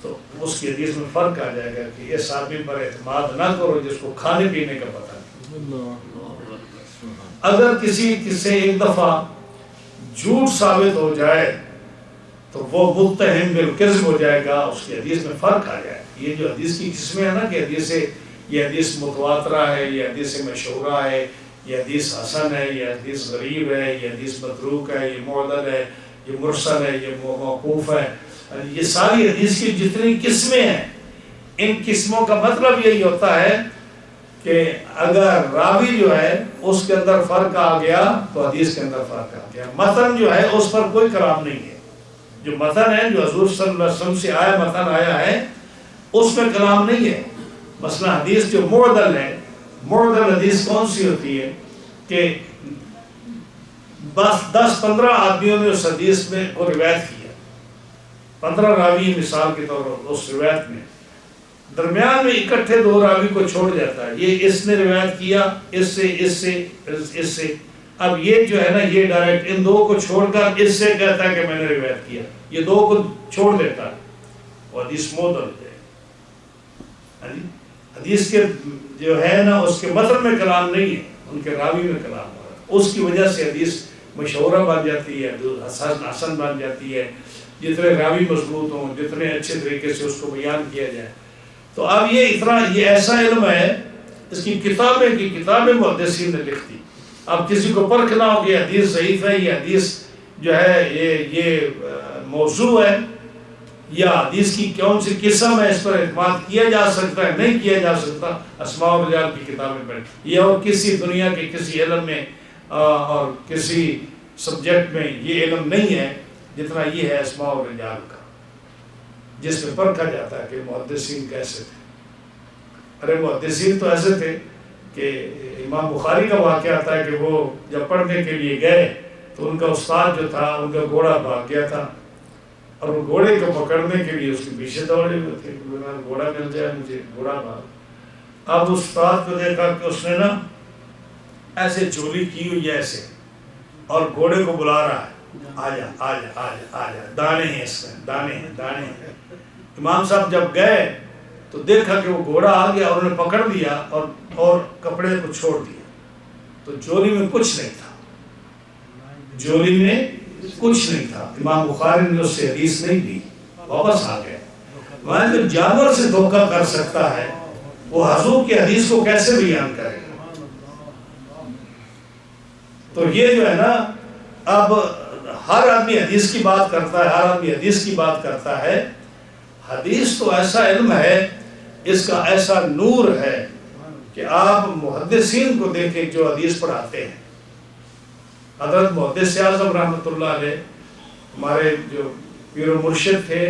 تو اس کی حدیث میں فرق آ جائے گا کہ اس آدمی پر اعتماد نہ کرو جس کو کھانے پینے کا پتہ نہیں. اگر کسی سے ایک دفعہ جھوٹ ثابت ہو جائے تو وہ متہم بالکذب ہو جائے گا، اس کی حدیث میں فرق آ جائے. یہ جو حدیث کی قسمیں ہیں نا، کہ یہ حدیث متواترہ ہے، یہ حدیث مشہورہ ہے، یہ حدیث حسن ہے، یہ حدیث غریب ہے، یہ حدیث متروک ہے، یہ معضل ہے، یہ مرسل ہے، یہ موقوف ہے. یہ ساری حدیث کی جتنی قسمیں ہیں ان قسموں کا مطلب یہی ہوتا ہے کہ اگر راوی جو ہے اس کے اندر فرق آ گیا تو حدیث کے اندر فرق آ گیا. متن جو ہے اس پر کوئی کلام نہیں ہے. جو متن ہے جو حضور صلی اللہ علیہ وسلم سے آیا متن آیا ہے اس میں کلام نہیں ہے. مثلا حدیث جو معدل ہے، معدل حدیث کون سی ہوتی ہے کہ بس 10-15 آدمیوں نے اس حدیث میں کو روایت کیا، 15 راوی مثال کے طور پر اس روایت میں، درمیان میں اکٹھے 2 راوی کو چھوڑ جاتا ہے. یہ اس نے روایت کیا اس سے اب یہ جو ہے نا یہ ڈائریکٹ ان 2 کو چھوڑ کر اس سے کہتا ہے کہ میں نے روایت کیا، یہ 2 کو چھوڑ دیتا ہے، وہ حدیث معدل ہے. حدیث کے جو ہے نا اس کے متن میں کلام نہیں ہے، ان کے راوی میں کلام ہو رہا ہے. اس کی وجہ سے حدیث مشہورہ بن جاتی ہے، حسن بن جاتی ہے. جتنے راوی مضبوط ہوں، جتنے اچھے طریقے سے اس کو بیان کیا جائے. تو اب یہ ایسا علم ہے، اس کی کتابیں محدثین نے لکھ دی. اب کسی کو پرکھنا ہو کہ حدیث ضعیف ہے، یہ حدیث جو ہے یہ موضوع ہے یا حدیث کی کون سی قسم ہے، اس پر اعتماد کیا جا سکتا ہے نہیں کیا جا سکتا، اسماء الرجال کی کتابیں پڑھیں. یہ اور کسی دنیا کے کسی علم میں اور کسی سبجیکٹ میں یہ علم نہیں ہے جتنا یہ ہے اسماء الرجال کا، جس میں پرکھا جاتا ہے کہ محدثین کیسے تھے. ارے محدثین تو ایسے تھے کہ امام بخاری کا واقعہ آتا ہے کہ وہ جب پڑھنے کے لیے گئے تو ان کا استاد جو تھا ان کا گھوڑا بھاگ گیا تھا، اور وہ گھوڑے کو پکڑنے کے لیے اس کے پیچھے دوڑے ہوئے تھے کہ گھوڑا مل جائے مجھے، گھوڑا بھاگ. اب استاد کو دیکھا کہ اس نے نا ایسے چولی کی ہوئی ایسے اور گھوڑے کو بلا رہا ہے، آجا آجا آجا آجا، دانے ہیں اس میں، دانے ہیں. امام صاحب جب گئے تو دیکھا کہ وہ گھوڑا آ گیا اور انہیں پکڑ لیا اور کپڑے کو چھوڑ دیا. تو جولی میں کچھ نہیں تھا، جولی میں کچھ نہیں تھا. امام بخاری نے اس سے حدیث نہیں دی، واپس آ گئے. وہاں جو جانور سے دھوکہ کر سکتا ہے وہ حضور کی حدیث کو کیسے بیان کرے گا؟ تو یہ جو ہے نا اب ہر آدمی حدیث کی بات کرتا ہے، ہر آدمی حدیث کی بات کرتا ہے. حدیث تو ایسا علم ہے، اس کا ایسا نور ہے کہ آپ محدثین کو دیکھیں جو حدیث پڑھاتے ہیں. حضرت محدث اعظم رحمۃ اللہ علیہ ہمارے جو پیر و مرشد تھے،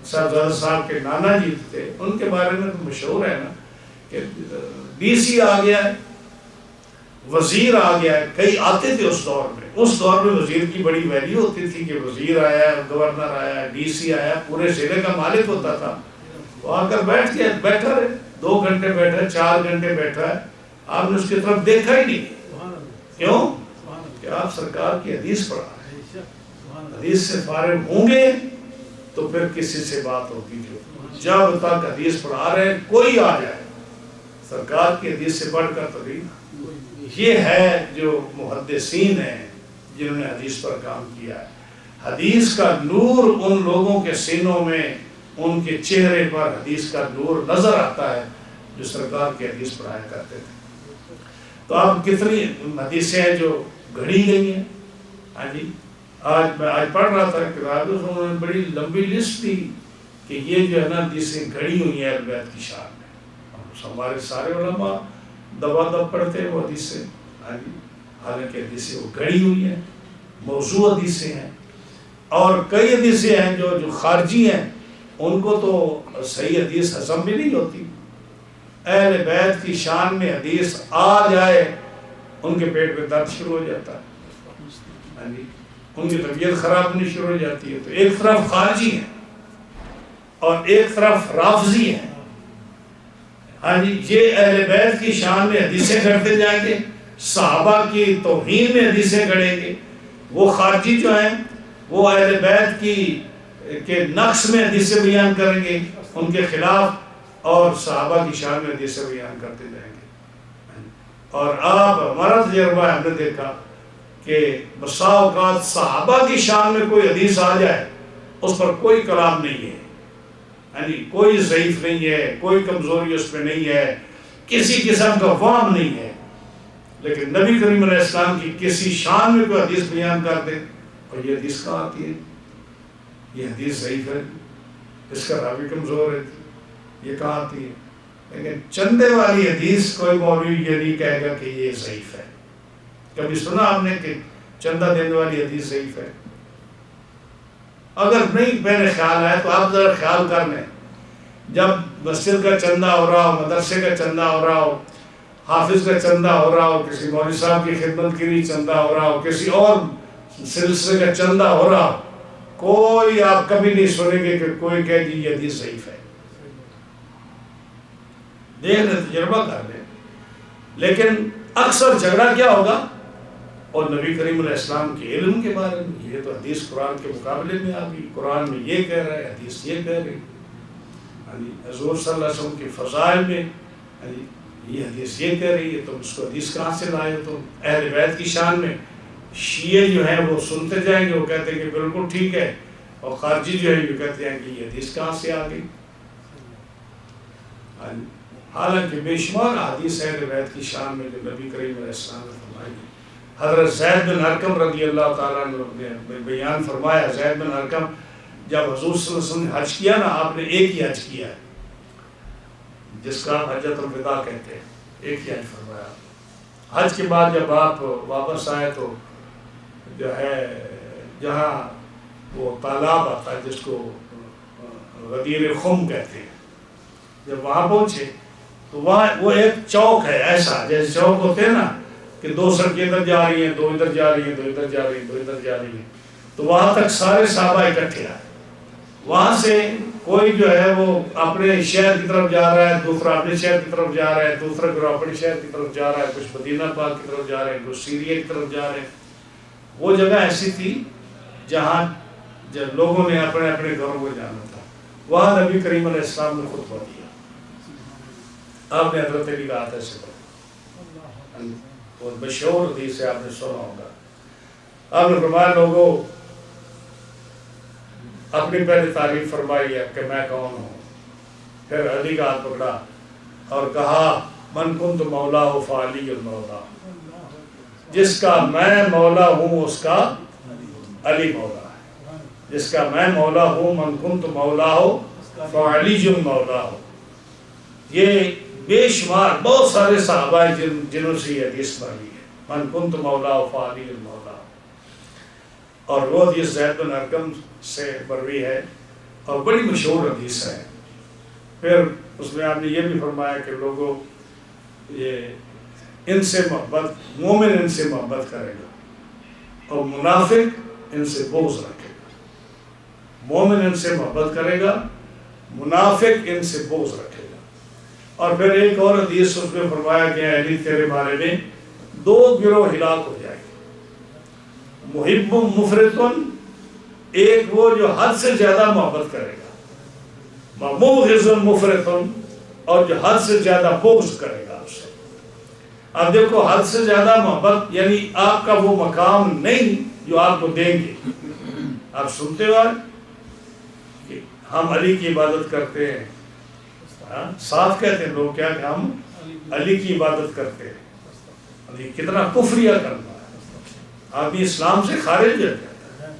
صاحبزادہ صاحب کے نانا جی تھے، ان کے بارے میں تو مشہور ہے نا کہ ڈی سی آ گیا ہے، وزیر آ گیا ہے. کئی آتے تھے اس دور میں وزیر کی بڑی ویلیو ہوتی تھی کہ وزیر آیا، گورنر آیا، ڈی سی آیا، پورے ضلع کا مالک ہوتا تھا. وہ آ کر بیٹھا رہے، 2 گھنٹے بیٹھا، 4 گھنٹے بیٹھا ہے، آپ نے اس کی طرف دیکھا ہی نہیں. کیوں؟ کہ آپ سرکار کی حدیث پڑھا رہے ہیں. حدیث سے فارغ ہوں گے تو پھر کسی سے بات ہوگی. جب تک حدیث پڑھا رہے ہیں کوئی آ جائے سرکار کی حدیث سے پڑھ کر تو نہیں. یہ ہے جو محدثین ہیں جنہوں نے حدیث پر کام کیا ہے. حدیث کا نور ان لوگوں کے سینوں میں، ان کے چہرے پر حدیث کا نور نظر آتا ہے جو سرکار کی حدیث پڑھایا کرتے تھے. تو اب کتنی حدیثیں ہیں جو گھڑی گئی ہیں. ہاں جی، آج پڑھ رہا تھا کتاب، انہوں نے بڑی لمبی لسٹ دی کہ یہ جو ہے نا حدیثیں گھڑی ہوئی ہیں اہل بیت کی شان میں. ہمارے سارے علماء دبا دب پڑھتے ہیں وہ حدیثیں. ہاں جی، حالانکہ حدیثیں وہ گھڑی ہوئی ہیں، موضوع حدیثیں ہیں. اور کئی حدیثیں ہیں جو خارجی ہیں، ان کو تو صحیح حدیث ہضم بھی نہیں ہوتی. اہل بیت کی شان میں حدیث آ جائے ان کے پیٹ میں درد شروع ہو جاتا ہے. ہاں جی، ان کی طبیعت خراب ہونی شروع ہو جاتی ہے. تو ایک طرف خارجی ہیں اور ایک طرف رافضی ہیں. ہاں جی، یہ اہل بیت کی شان میں حدیثیں گھڑتے جائیں گے، صحابہ کی توہین میں حدیثیں گھڑیں گے. وہ خارجی جو ہیں وہ اہل بیت کے نقص میں حدیثیں بیان کریں گے ان کے خلاف، اور صحابہ کی شان میں حدیثیں بیان کرتے جائیں گے. اور آپ ہمارا تجربہ ہم نے دیکھا کہ بسا اوقات صحابہ کی شان میں کوئی حدیث آ جائے اس پر کوئی کلام نہیں ہے، یعنی کوئی ضعیف نہیں ہے، کوئی کمزوری اس میں نہیں ہے، کسی قسم کا وہم نہیں ہے. لیکن نبی کریم علیہ السلام کی کسی شان میں کوئی حدیث بیان کر دے اور یہ حدیث کہاں آتی ہے، یہ حدیث ضعیف ہے، اس کا راوی کمزور ہے. یہ کہاں آتی ہے؟ لیکن چندے والی حدیث کوئی مولوی یہ نہیں کہے گا کہ یہ ضعیف ہے. کبھی سنا آپ نے کہ چندہ دینے والی حدیث ضعیف ہے؟ اگر نہیں میرے خیال ہے تو آپ ذرا خیال کر لیں، جب مسجد کا چندہ ہو رہا ہو، مدرسے کا چندہ ہو رہا ہو، حافظ کا چندہ ہو رہا ہو، کسی مولوی صاحب کی خدمت کے لیے چندہ ہو رہا ہو، کسی اور سلسلے کا چندہ ہو رہا ہو، کوئی آپ کبھی نہیں سنیں گے کہ کوئی کہے جی یہ حدیث ضعیف ہے. دیکھ لیں، تجربہ کر لیں. لیکن اکثر جھگڑا کیا ہوگا؟ اور نبی کریم علیہ السلام کے علم کے بارے میں. یہ تو حدیث قرآن کے مقابلے میں آ گئی، قرآن میں یہ کہہ رہا ہے، حدیث یہ کہہ رہی. حضور صلی اللہ علیہ وسلم کے فضائل میں یہ حدیث یہ کہہ رہی ہے، تم اس کو حدیث کہاں سے لائے ہو؟ تم اہل بیت کی شان میں شیعہ جو ہیں وہ سنتے جائیں گے، وہ کہتے ہیں کہ بالکل ٹھیک ہے، اور خارجی جو ہے وہ کہتے ہیں کہ یہ حدیث کہاں سے آ گئی. حالانکہ بے شمار حدیث اہل بیت کی شان میں جو نبی کریم علیہ السلام نے فرمائی. حضرت زید بن ارقم رضی اللہ تعالیٰ نے بیان فرمایا، زید بن ارقم جب حضور صلی اللہ علیہ وسلم نے حج کیا نا، آپ نے ایک ہی حج کیا ہے جس کا حجۃ الوداع کہتے ہیں، ایک ہی حج فرمایا. حج کے بعد جب آپ واپس آئے تو جو ہے جہاں وہ تالاب آتا ہے جس کو غدیر خم کہتے ہیں، جب وہاں پہنچے تو وہاں وہ ایک چوک ہے، ایسا جیسے چوک ہوتے ہیں نا کہ دو سڑکیں ادھر جا رہی ہیں، دو ادھر جا رہی ہیں، دو ادھر جا رہی ہیں، دو ادھر جا رہی ہیں. تو وہاں تک سارے صحابہ اکٹھے آئے. وہاں سے کوئی جو ہے وہ اپنے شہر کی طرف جا رہا ہے، دوسرا اپنے شہر کی طرف جا رہا ہے، دوسرا گروہ اپنے شہر کی طرف جا رہا ہے، کچھ مدینہ پاک کی طرف جا رہے ہیں، کچھ سیریا کی طرف جا رہے ہیں. وہ جگہ ایسی تھی جہاں جب لوگوں نے اپنے اپنے گھروں کو جانا تھا. وہاں نبی کریم علیہ السلام نے خطبہ دیا. آپ نے حضرت علی کا آتا سے پڑھا، اور مشہور حدیث ہے، آپ نے سنا ہوگا. آپ نے فرمایا لوگوں اپنی پہلے تعریف فرمائی ہے کہ میں کون ہوں. پھر علی کا ہاتھ پکڑا اور کہا من کنت مولا ہو فعلی المولا، جس کا میں مولا ہوں اس کا علی مولا ہے. جس کا میں مولا ہوں، من کنت مولا ہو فعلی المولا ہو. یہ بے شمار بہت سارے صحابہ ہیں جنہوں سے یہ حدیث مروی ہے، من کنت مولا ہو فعلی المولا. اور وہ حدیث زید بن ارقم سے مروی ہے اور بڑی مشہور حدیث ہے. پھر اس میں آپ نے یہ بھی فرمایا کہ لوگوں یہ ان سے محبت، مومن ان سے محبت کرے گا اور منافق ان سے بغض رکھے گا. مومن ان سے محبت کرے گا، منافق ان سے بغض رکھے گا. اور پھر ایک اور حدیث اس میں فرمایا گیا علی تیرے بارے میں دو گروہ ہلاک ہو جائے گے. محب مفرطن، ایک وہ جو حد سے زیادہ محبت کرے گا، مبغض مفرطن، اور جو حد سے زیادہ بغض کرے گا اس سے. اب دیکھو حد سے زیادہ محبت یعنی آپ کا وہ مقام نہیں جو آپ کو دیں گے. آپ سنتے ہو کہ ہم علی کی عبادت کرتے ہیں، صاف کہتے ہیں لوگ کیا کہ ہم علی کی عبادت کرتے ہیں. کتنا کفریہ کرنا ہے. آدمی اسلام سے خارج ہو جاتا ہے،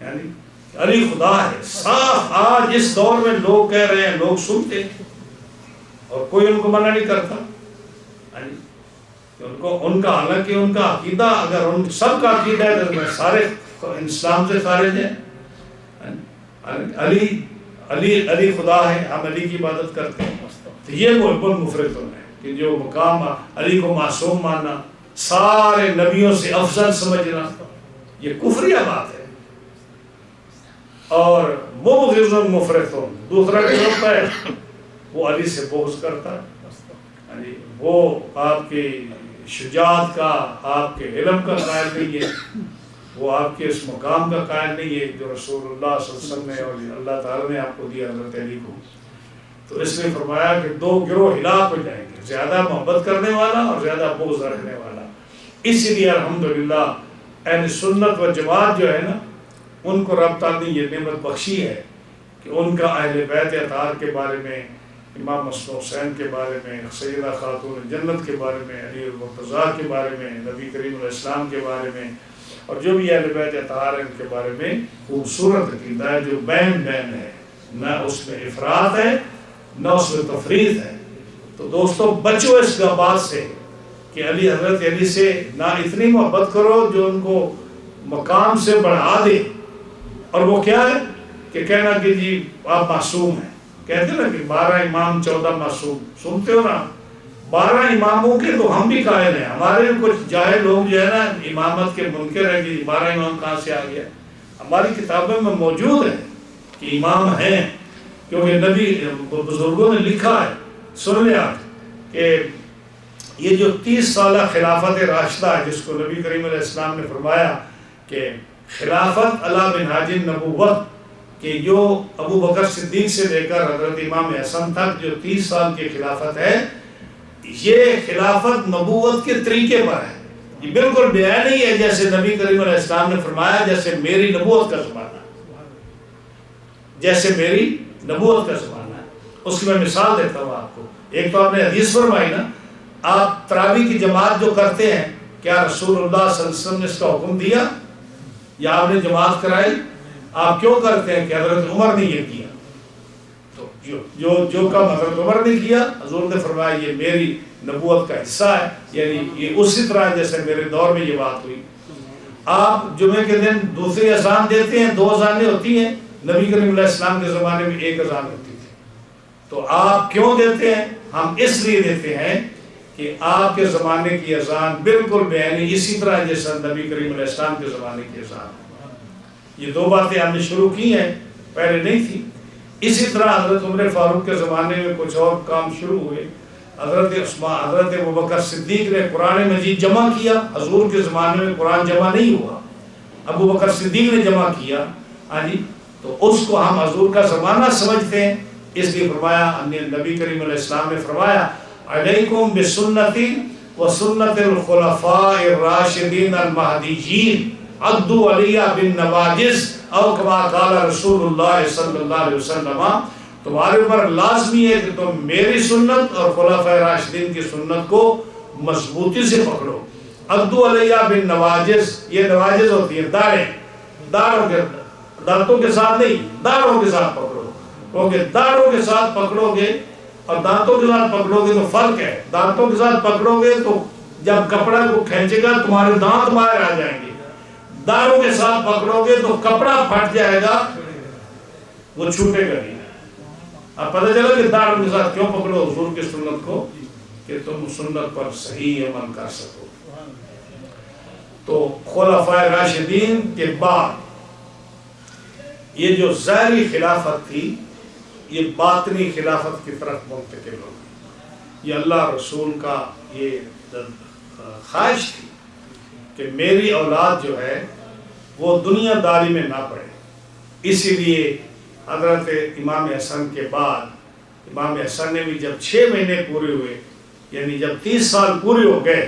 یعنی علی خدا ہے. صاف آج اس دور میں لوگ کہہ رہے ہیں، لوگ سنتے ہیں اور کوئی ان کو منع نہیں کرتا. ان کا حالانکہ ان کا عقیدہ اگر ان سب کا عقیدہ ہے تو سارے اسلام سے خارج ہیں. علی علی علی خدا ہے، ہم علی کی عبادت کرتے ہیں. تو یہ محب مفرطن ہے کہ جو مقام علی کو معصوم ماننا، سارے نبیوں سے افضل سمجھنا، یہ کفریہ بات ہے. اور مبغض مفرطن، دوسرا گروہ ہے وہ علی سے بغض کرتا ہے. وہ آپ کی شجاعت کا، آپ کے علم کا قائل نہیں ہے، وہ آپ کے اس مقام کا قائل نہیں ہے جو رسول اللہ صلی اللہ علیہ وسلم نے اور اللہ تعالیٰ نے آپ کو دیا حضرت علی کو. تو اس نے فرمایا کہ دو گروہ ہلاک ہو جائیں گے، زیادہ محبت کرنے والا اور زیادہ بغض رکھنے والا. اسی لیے الحمدللہ اہل سنت و جماعت جو ہے نا، ان کو رب تعالیٰ نے یہ نعمت بخشی ہے کہ ان کا اہل بیت اطہار کے بارے میں، امام حسن حسین کے بارے میں، سیدہ خاتون جنت کے بارے میں، علی المرتضیٰ کے بارے میں، نبی کریم علیہ السلام کے بارے میں، اور جو بھی اہل بیت اطہار ہیں ان کے بارے میں خوبصورت عقیدہ ہے جو بین بین ہے. نہ اس میں افراط ہے نہ اس میں تفریط ہے۔ تو دوستو بچو اس بات سے کہ حضرت علی سے نہ اتنی محبت کرو جو ان کو مقام سے بڑھا دے، اور وہ کیا ہے کہ کہنا کہ جی آپ معصوم ہیں، کہتے ہیں نا کہ 12 امام 14 معصوم، سنتے ہو نا، 12 اماموں کے تو ہم بھی قائل ہیں، ہمارے کچھ جاہل لوگ جو ہے نا امامت کے منکر ہیں کہ 12 امام کہاں سے آ گیا، ہماری کتابوں میں موجود ہے کہ امام ہیں، کیونکہ نبی بزرگوں نے لکھا ہے، سن لیا کہ یہ جو 30 سالہ خلافت راشدہ ہے جس کو نبی کریم علیہ السلام نے فرمایا کہ خلافت علی منہاج النبوت، کہ جو ابو بکر صدیق سے لے کر حضرت امام حسن تک جو 30 سال کی خلافت ہے، یہ خلافت نبوت کے طریقے پر ہے، یہ بالکل بیان نہیں ہے جیسے نبی کریم علیہ السلام نے فرمایا جیسے میری نبوت کا زمانہ، جیسے میری نبوت کا زمانہ ہے۔ اس کی میں مثال دیتا ہوں آپ کو۔ ایک تو آپ نے حدیث فرمائی نا، آپ تراویح کی جماعت جو کرتے ہیں، کیا رسول اللہ صلی اللہ علیہ وسلم نے اس کا حکم دیا یا آپ نے جماعت کرائی؟ آپ کیوں کرتے ہیں کہ حضرت عمر نے یہ کیا، تو جو کام حضرت عمر نے کیا حضور نے فرمایا یہ میری نبوت کا حصہ ہے، یعنی یہ اسی طرح جیسے میرے دور میں یہ بات ہوئی۔ آپ جمعے کے دن دوسری اذان دیتے ہیں، 2 اذانیں ہوتی ہیں، نبی کریم علیہ السلام کے زمانے میں 1 اذان ہوتی تھی، تو آپ کیوں دیتے ہیں؟ ہم اس لیے دیتے ہیں کہ آپ کے زمانے کی اذان بالکل بیانی اسی طرح جیسا نبی کریم علیہ السلام کے زمانے کی اذان ہے۔ یہ 2 باتیں ہم نے شروع کی ہیں، پہلے نہیں تھی۔ اسی طرح حضرت عمر فاروق کے زمانے میں کچھ اور کام شروع ہوئے، حضرت ابوبکر صدیق نے قرآن مجید جمع کیا، حضور کے زمانے میں قرآن جمع نہیں ہوا، ابو بکر صدیق نے جمع کیا، ہاں جی، تو اس کو ہم حضور کا زمانہ سمجھتے ہیں، اس لیے فرمایا نبی کریم علیہ السلام نے فرمایا علیکم بسنتی وسنت الخلفاء الراشدین المہدیین عضوا علیہا بالنواجذ او کما قال رسول اللہ صلی اللہ علیہ وسلم، تمہارے اوپر لازمی ہے کہ تم میری سنت اور خلفاء راشدین کی سنت کو مضبوطی سے پکڑو۔ عضوا علیہا بالنواجذ، یہ نواجذ ہوتی ہیں داڑیں، داڑوں کے دانتوں کے ساتھ نہیں، داڑوں کے ساتھ پکڑو، کیونکہ داڑوں کے ساتھ پکڑو گے اور دانتوں کے ساتھ پکڑو گے تو فرق ہے۔ دانتوں کے ساتھ پکڑو گے تو جب کپڑا کو کھینچے گا تمہارے دانت باہر آ جائیں گے، داڑوں کے ساتھ پکڑو گے تو کپڑا پھٹ جائے گا، وہ چھوٹے گا نہیں۔ اب پتہ چلا کہ داڑوں کے ساتھ کیوں پکڑو حضور کی سنت کو، کہ تم سنت پر صحیح عمل کر سکو۔ تو خلفاء راشدین کے بعد یہ جو ظاہری خلافت تھی یہ باطنی خلافت کی طرف منتقل ہو گئی۔ یہ اللہ رسول کا یہ خواہش تھی کہ میری اولاد جو ہے وہ دنیا داری میں نہ پڑے، اسی لیے حضرت امام حسن کے بعد امام حسن نے بھی جب 6 مہینے پورے ہوئے، یعنی جب 30 سال پورے ہو گئے،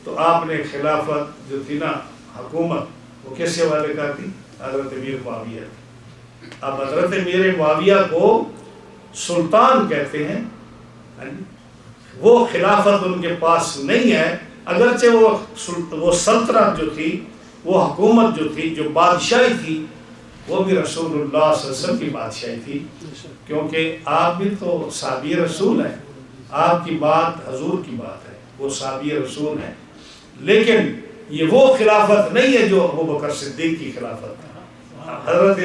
تو آپ نے خلافت جو تھی نا حکومت وہ کس حوالے کر دی؟ حضرت امیر معاویہ۔ اب حضرت امیر معاویہ کو سلطان کہتے ہیں، وہ خلافت ان کے پاس نہیں ہے، اگرچہ وہ سلطنت جو تھی، وہ حکومت جو تھی، جو بادشاہی تھی، وہ بھی رسول اللہ صلی اللہ علیہ وسلم کی بادشاہی تھی، کیونکہ آپ بھی تو صحابی رسول ہیں، آپ کی بات حضور کی بات ہے، وہ صحابی رسول ہیں، لیکن یہ وہ خلافت نہیں ہے جو ابو بکر صدیق کی خلافت ہے۔ حضرت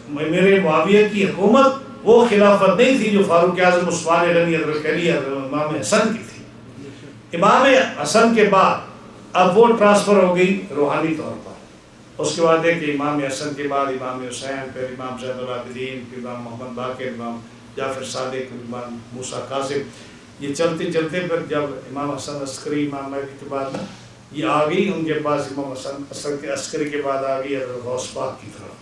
امیر معاویہ کی حکومت وہ خلافت نہیں تھی جو فاروق اعظم عثمان غنی حضرت علی امام حسن کی تھی۔ امام حسن کے بعد اب وہ ٹرانسفر ہو گئی روحانی طور پر، اس کے بعد ہے کہ امام حسن کے بعد امام حسین، پھر امام زین العابدین، پھر امام محمد باقر، امام جعفر صادق، امام موسیٰ کاظم، یہ چلتے چلتے پھر جب امام حسن عسکری امام مہدی کے بعد یہ آ گئی ان کے پاس، امام حسن عسکری کے بعد آ گئی حضرت غوث پاک کی طرف،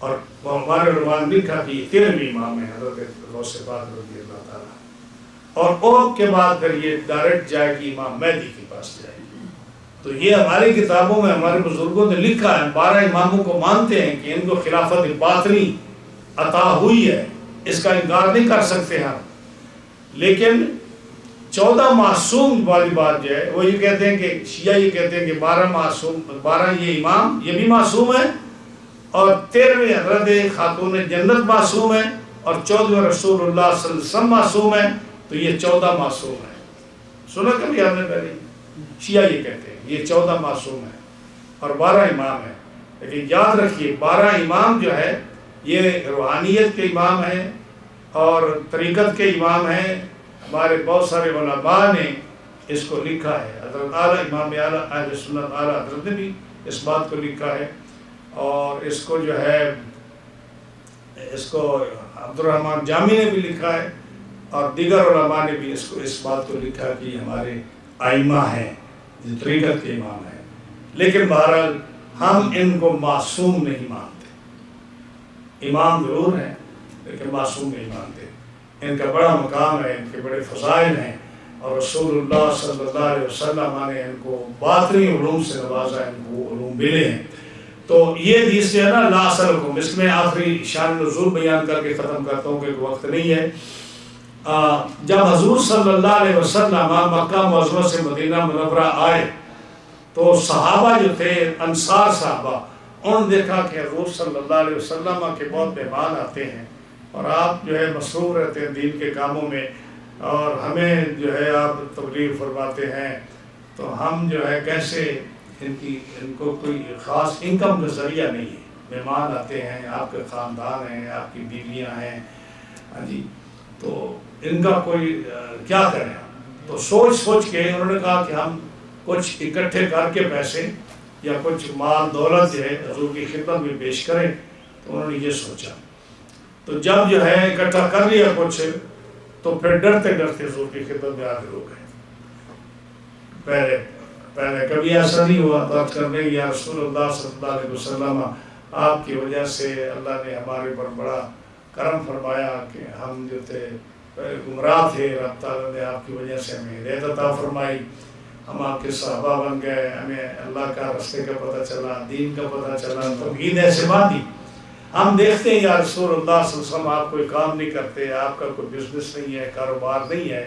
اور ہمارے علماء نے لکھا کہ یہ 13ویں امام ہے حضرت غوث پاک رضی اللہ تعالیٰ، اور کے بعد پھر یہ ڈائریکٹ جائے گی امام مہدی کے پاس جائے گی۔ تو یہ ہماری کتابوں میں ہمارے بزرگوں نے لکھا ہے، 12 اماموں کو مانتے ہیں کہ ان کو خلافت باطنی عطا ہوئی ہے، اس کا انکار نہیں کر سکتے ہم، لیکن 14 معصوم والی بات جو ہے وہ یہ کہتے ہیں کہ شیعہ یہ کہتے ہیں کہ 12 معصوم، 12 یہ امام یہ بھی معصوم ہے، اور 13ویں حضرت خاتون جنت معصوم ہے، اور 14 رسول اللہ صلی اللہ علیہ وسلم معصوم ہے تو یہ 14 معصوم ہے. سنا کبھی آپ نے پہلے؟ شیعہ یہ کہتے ہیں یہ 14 معصوم ہے اور 12 امام ہیں. لیکن یاد رکھیے 12 امام جو ہے یہ روحانیت کے امام ہیں اور طریقت کے امام ہیں. ہمارے بہت سارے علماء نے اس کو لکھا ہے. حضرت اعلیٰ امام اعلیٰ اہل سنت اعلیٰ حضرت نے بھی اس بات کو لکھا ہے اور اس کو جو ہے اس کو عبد الرحمن جامی نے بھی لکھا ہے اور دیگر علماء نے بھی اس بات کو لکھا کہ یہ ہمارے ائمہ ہیں جو طریقت کے امام ہیں. لیکن بہرحال ہم ان کو معصوم نہیں مانتے. امام ضرور ہیں لیکن معصوم نہیں مانتے. ان کا بڑا مقام ہے, ان کے بڑے فضائل ہیں اور رسول اللہ صلی اللہ علیہ وسلم نے ان کو باطنی علوم سے نوازا, ان کو علوم ملے ہیں. تو یہ حدیث جو ہے نا لا اسألکم, اس میں آخری شان نزول بیان کر کے ختم کرتا ہوں کہ وقت نہیں ہے. جب حضور صلی اللہ علیہ وسلم مکہ معظمہ سے مدینہ منورہ آئے تو صحابہ جو تھے انصار صحابہ انہوں نے دیکھا کہ حضور صلی اللہ علیہ وسلم کے بہت مہمان آتے ہیں اور آپ جو ہے مصروف رہتے ہیں دین کے کاموں میں اور ہمیں جو ہے آپ تبلیغ فرماتے ہیں تو ہم جو ہے کیسے ان کو کوئی خاص انکم کا ذریعہ نہیں ہے. مہمان آتے ہیں, آپ کے خاندان ہیں, آپ کی بیویاں ہیں, ہاں جی, تو ان کا کوئی کیا کریں. تو سوچ کے انہوں نے کہا کہ ہم کچھ اکٹھے کر کے پیسے یا کچھ مال دولت جو ہے حضور کی خدمت میں پیش کریں. تو انہوں نے یہ سوچا. تو جب جو ہے اکٹھا کر لیا کچھ تو پھر ڈرتے حضور کی خدمت میں حاضر ہو گئے. پہلے کبھی ایسا نہیں ہوا بات کرنے یا رسول اللہ صلی اللہ علیہ وسلم آپ کی وجہ سے اللہ نے ہمارے پر بڑا کرم فرمایا کہ ہم جو تھے گمراہ تھے, رب تعالیٰ نے آپ کی وجہ سے ہمیں ہدایت عطا فرمائی, ہم آپ کے صحابہ بن گئے, ہمیں اللہ کا راستے کا پتہ چلا, دین کا پتہ چلا, توحید ایسے باندھی. ہم دیکھتے ہیں یا رسول اللہ صلی اللہ علیہ وسلم آپ کوئی کام نہیں کرتے, آپ کا کوئی بزنس نہیں ہے, کاروبار نہیں ہے,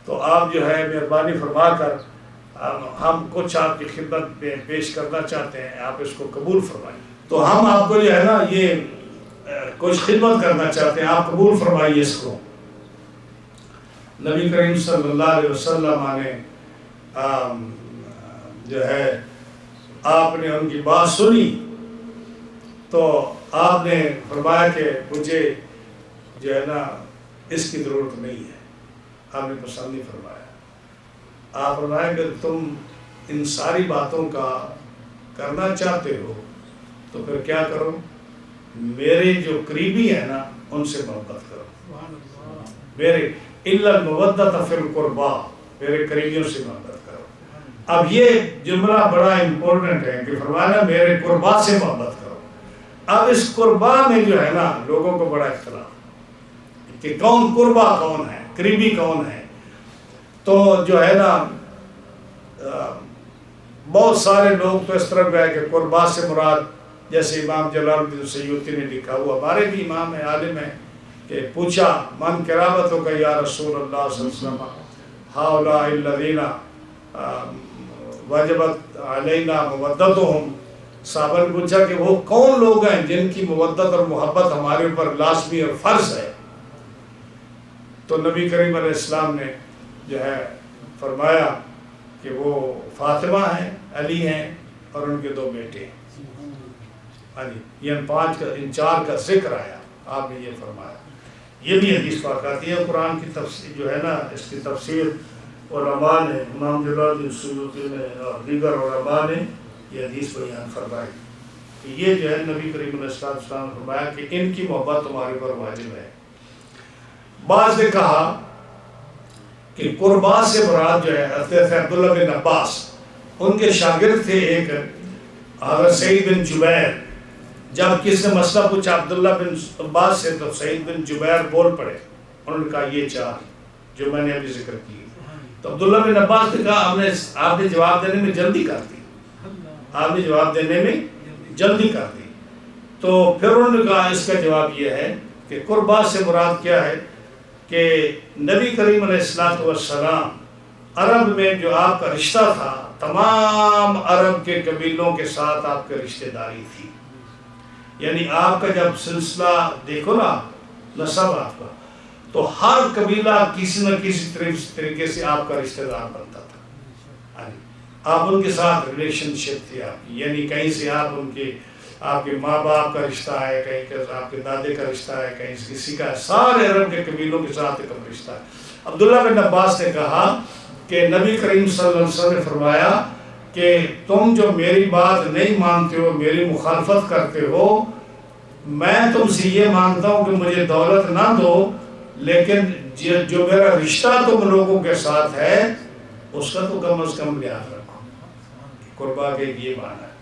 تو آپ جو ہے مہربانی فرما کر ہم کچھ آپ کی خدمت میں پیش کرنا چاہتے ہیں, آپ اس کو قبول فرمائیں. تو ہم آپ کو جو ہے نا یہ کچھ خدمت کرنا چاہتے ہیں, آپ قبول فرمائیے اس کو. نبی کریم صلی اللہ علیہ وسلم نے جو ہے آپ نے ان کی بات سنی تو آپ نے فرمایا کہ مجھے جو ہے نا اس کی ضرورت نہیں ہے. آپ نے پسند نہیں فرمایا. آپ فرمایا کہ تم ان ساری باتوں کا کرنا چاہتے ہو تو پھر کیا کرو, میرے جو قریبی ہیں نا ان سے محبت کرو. میرے الا المودۃ فی القربى, میرے قریبیوں سے محبت کرو. اب یہ جملہ بڑا امپورٹنٹ ہے کہ فرمایا میرے قربا سے محبت کرو. اب اس قربا میں جو ہے نا لوگوں کو بڑا اختلاف کہ کون قربا کون ہے, قریبی کون ہے. تو جو ہے نا بہت سارے لوگ تو اس طرح گئے کہ قربا سے مراد جیسے امام جلال الدین سیوطی نے لکھا ہوا, ہمارے بھی امام عالم ہیں, کہ پوچھا من قرابتوں کا یا رسول اللہ صلی اللہ علیہ وسلم ہؤلاء الذین وجبت علینا مودتہم. صحابہ نے پوچھا کہ وہ کون لوگ ہیں جن کی مودت اور محبت ہمارے اوپر لازمی اور فرض ہے. تو نبی کریم علیہ السلام نے جو ہے فرمایا کہ وہ فاطمہ ہیں, علی ہیں اور ان کے 2 بیٹے ہیں. ان 4 کا ذکر آیا, آپ نے یہ فرمایا. یہ بھی حدیث پاک آتی ہے. قرآن کی تفسیر جو ہے نا اس کی تفسیر علماء نے, امام جلال الدین سیوطی نے اور دیگر علماء نے یہ حدیث بیان فرمائی کہ یہ جو ہے نبی کریم علیہ السلام نے فرمایا کہ ان کی محبت تمہارے پر واجب ہے. بعض نے کہا کہ قربا سے مراد جو ہے حضرت عبداللہ بن عباس, ان کے شاگرد تھے ایک حضرت سعید بن جبیر. جب کس نے مسئلہ پوچھا عبداللہ بن عباس سے تو سعید بن جبیر بول پڑے. انہوں نے کہا یہ 4 جو میں نے ابھی ذکر کی. تو عبداللہ بن عباس نے کہا آپ نے جواب دینے میں جلدی کر دی, آپ نے جواب دینے میں جلدی کر دی. تو پھر انہوں نے کہا اس کا جواب یہ ہے کہ قربا سے مراد کیا ہے کہ نبی کریم علیہ السلام عرب میں جو آپ کا رشتہ تھا تمام عرب کے قبیلوں کے ساتھ آپ کی رشتہ داری تھی. یعنی آپ کا جب سلسلہ دیکھو نا نسب آپ کا، تو ہر قبیلہ کسی نہ کسی طریقے سے آپ کا رشتہ دار بنتا تھا. آپ ان کے ساتھ ریلیشن شپ تھی آپ کی، یعنی کہیں سے آپ کے ماں باپ کا رشتہ ہے، کہیں کہ آپ کے دادے کا رشتہ ہے، کہیں سے کسی کا ہے، سارے عرب کے قبیلوں کے ساتھ ایک رشتہ ہے. عبداللہ بن عباس نے کہا کہ نبی کریم صلی اللہ علیہ وسلم نے فرمایا کہ تم جو میری بات نہیں مانتے ہو، میری مخالفت کرتے ہو، میں تم سے یہ مانگتا ہوں کہ مجھے دولت نہ دو، لیکن جو میرا رشتہ تم لوگوں کے ساتھ ہے اس کا تو کم از کم لحاظ رکھو. قربا کے یہ معنی ہے.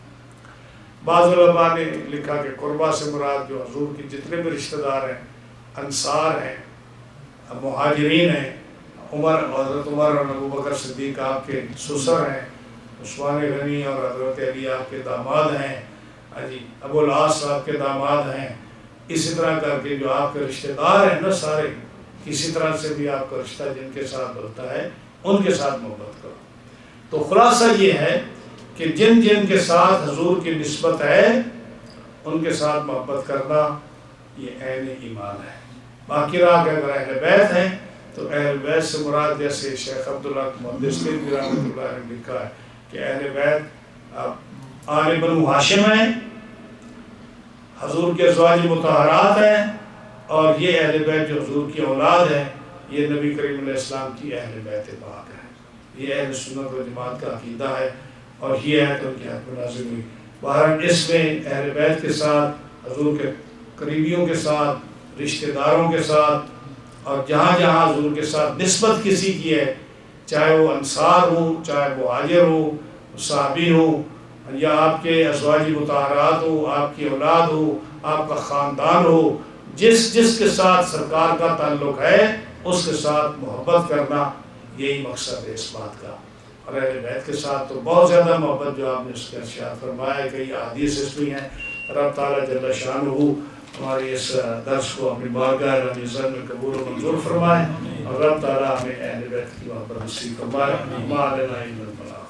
بعض علماء نے لکھا کہ قربا سے مراد جو حضور کے جتنے بھی رشتہ دار ہیں، انصار ہیں، مہاجرین ہیں، حضرت عمر اور ابو بکر صدیق آپ کے سسر ہیں، عثمان غنی اور حضرت علی آپ کے داماد ہیں، ابو العاص آپ کے داماد ہیں، اسی طرح کر کے جو آپ کے رشتہ دار ہیں نا سارے، کسی طرح سے بھی آپ کا رشتہ جن کے ساتھ ہوتا ہے ان کے ساتھ محبت کرو. تو خلاصہ یہ ہے کہ جن کے ساتھ حضور کی نسبت ہے ان کے ساتھ محبت کرنا یہ عین ایمان ہے. باقی رہا کہ اگر اہل بیت ہیں تو اہل بیت سے مراد جیسے شیخ عبداللہ محدث رحمۃ اللہ نے لکھا ہے کہ اہل بیت آل بنو ہاشم ہیں، حضور کے ازواج مطہرات ہیں، اور یہ اہل بیت جو حضور کی اولاد ہیں یہ نبی کریم علیہ السلام کی اہل بیت پاک ہے. یہ اہل سنت و جماعت کا عقیدہ ہے، اور یہ ہے تو ان کی حق نازل ہوئی. بہرحال اس میں اہل بیت کے ساتھ، حضور کے قریبیوں کے ساتھ، رشتہ داروں کے ساتھ، اور جہاں جہاں حضور کے ساتھ نسبت کسی کی ہے، چاہے وہ انصار ہوں، چاہے وہ مہاجر ہوں، صحابی ہوں، یا آپ کے ازواج مطہرات ہو، آپ کی اولاد ہو، آپ کا خاندان ہو، جس کے ساتھ سرکار کا تعلق ہے اس کے ساتھ محبت کرنا، یہی مقصد ہے اس بات کا. اور اہل بیت کے ساتھ تو بہت زیادہ محبت جو آپ نے اس کے ارشاد فرمایا ہے، کئی احادیث اس میں ہیں. رب تعالیٰ جل شانہ ہماری اس درس کو اپنی بارگاہ عزت میں قبول و منظور فرمائے، اور رب تعالیٰ ہمیں اہل بیت کی محبت نصیب فرمائے. ما علینا الا البلاغ.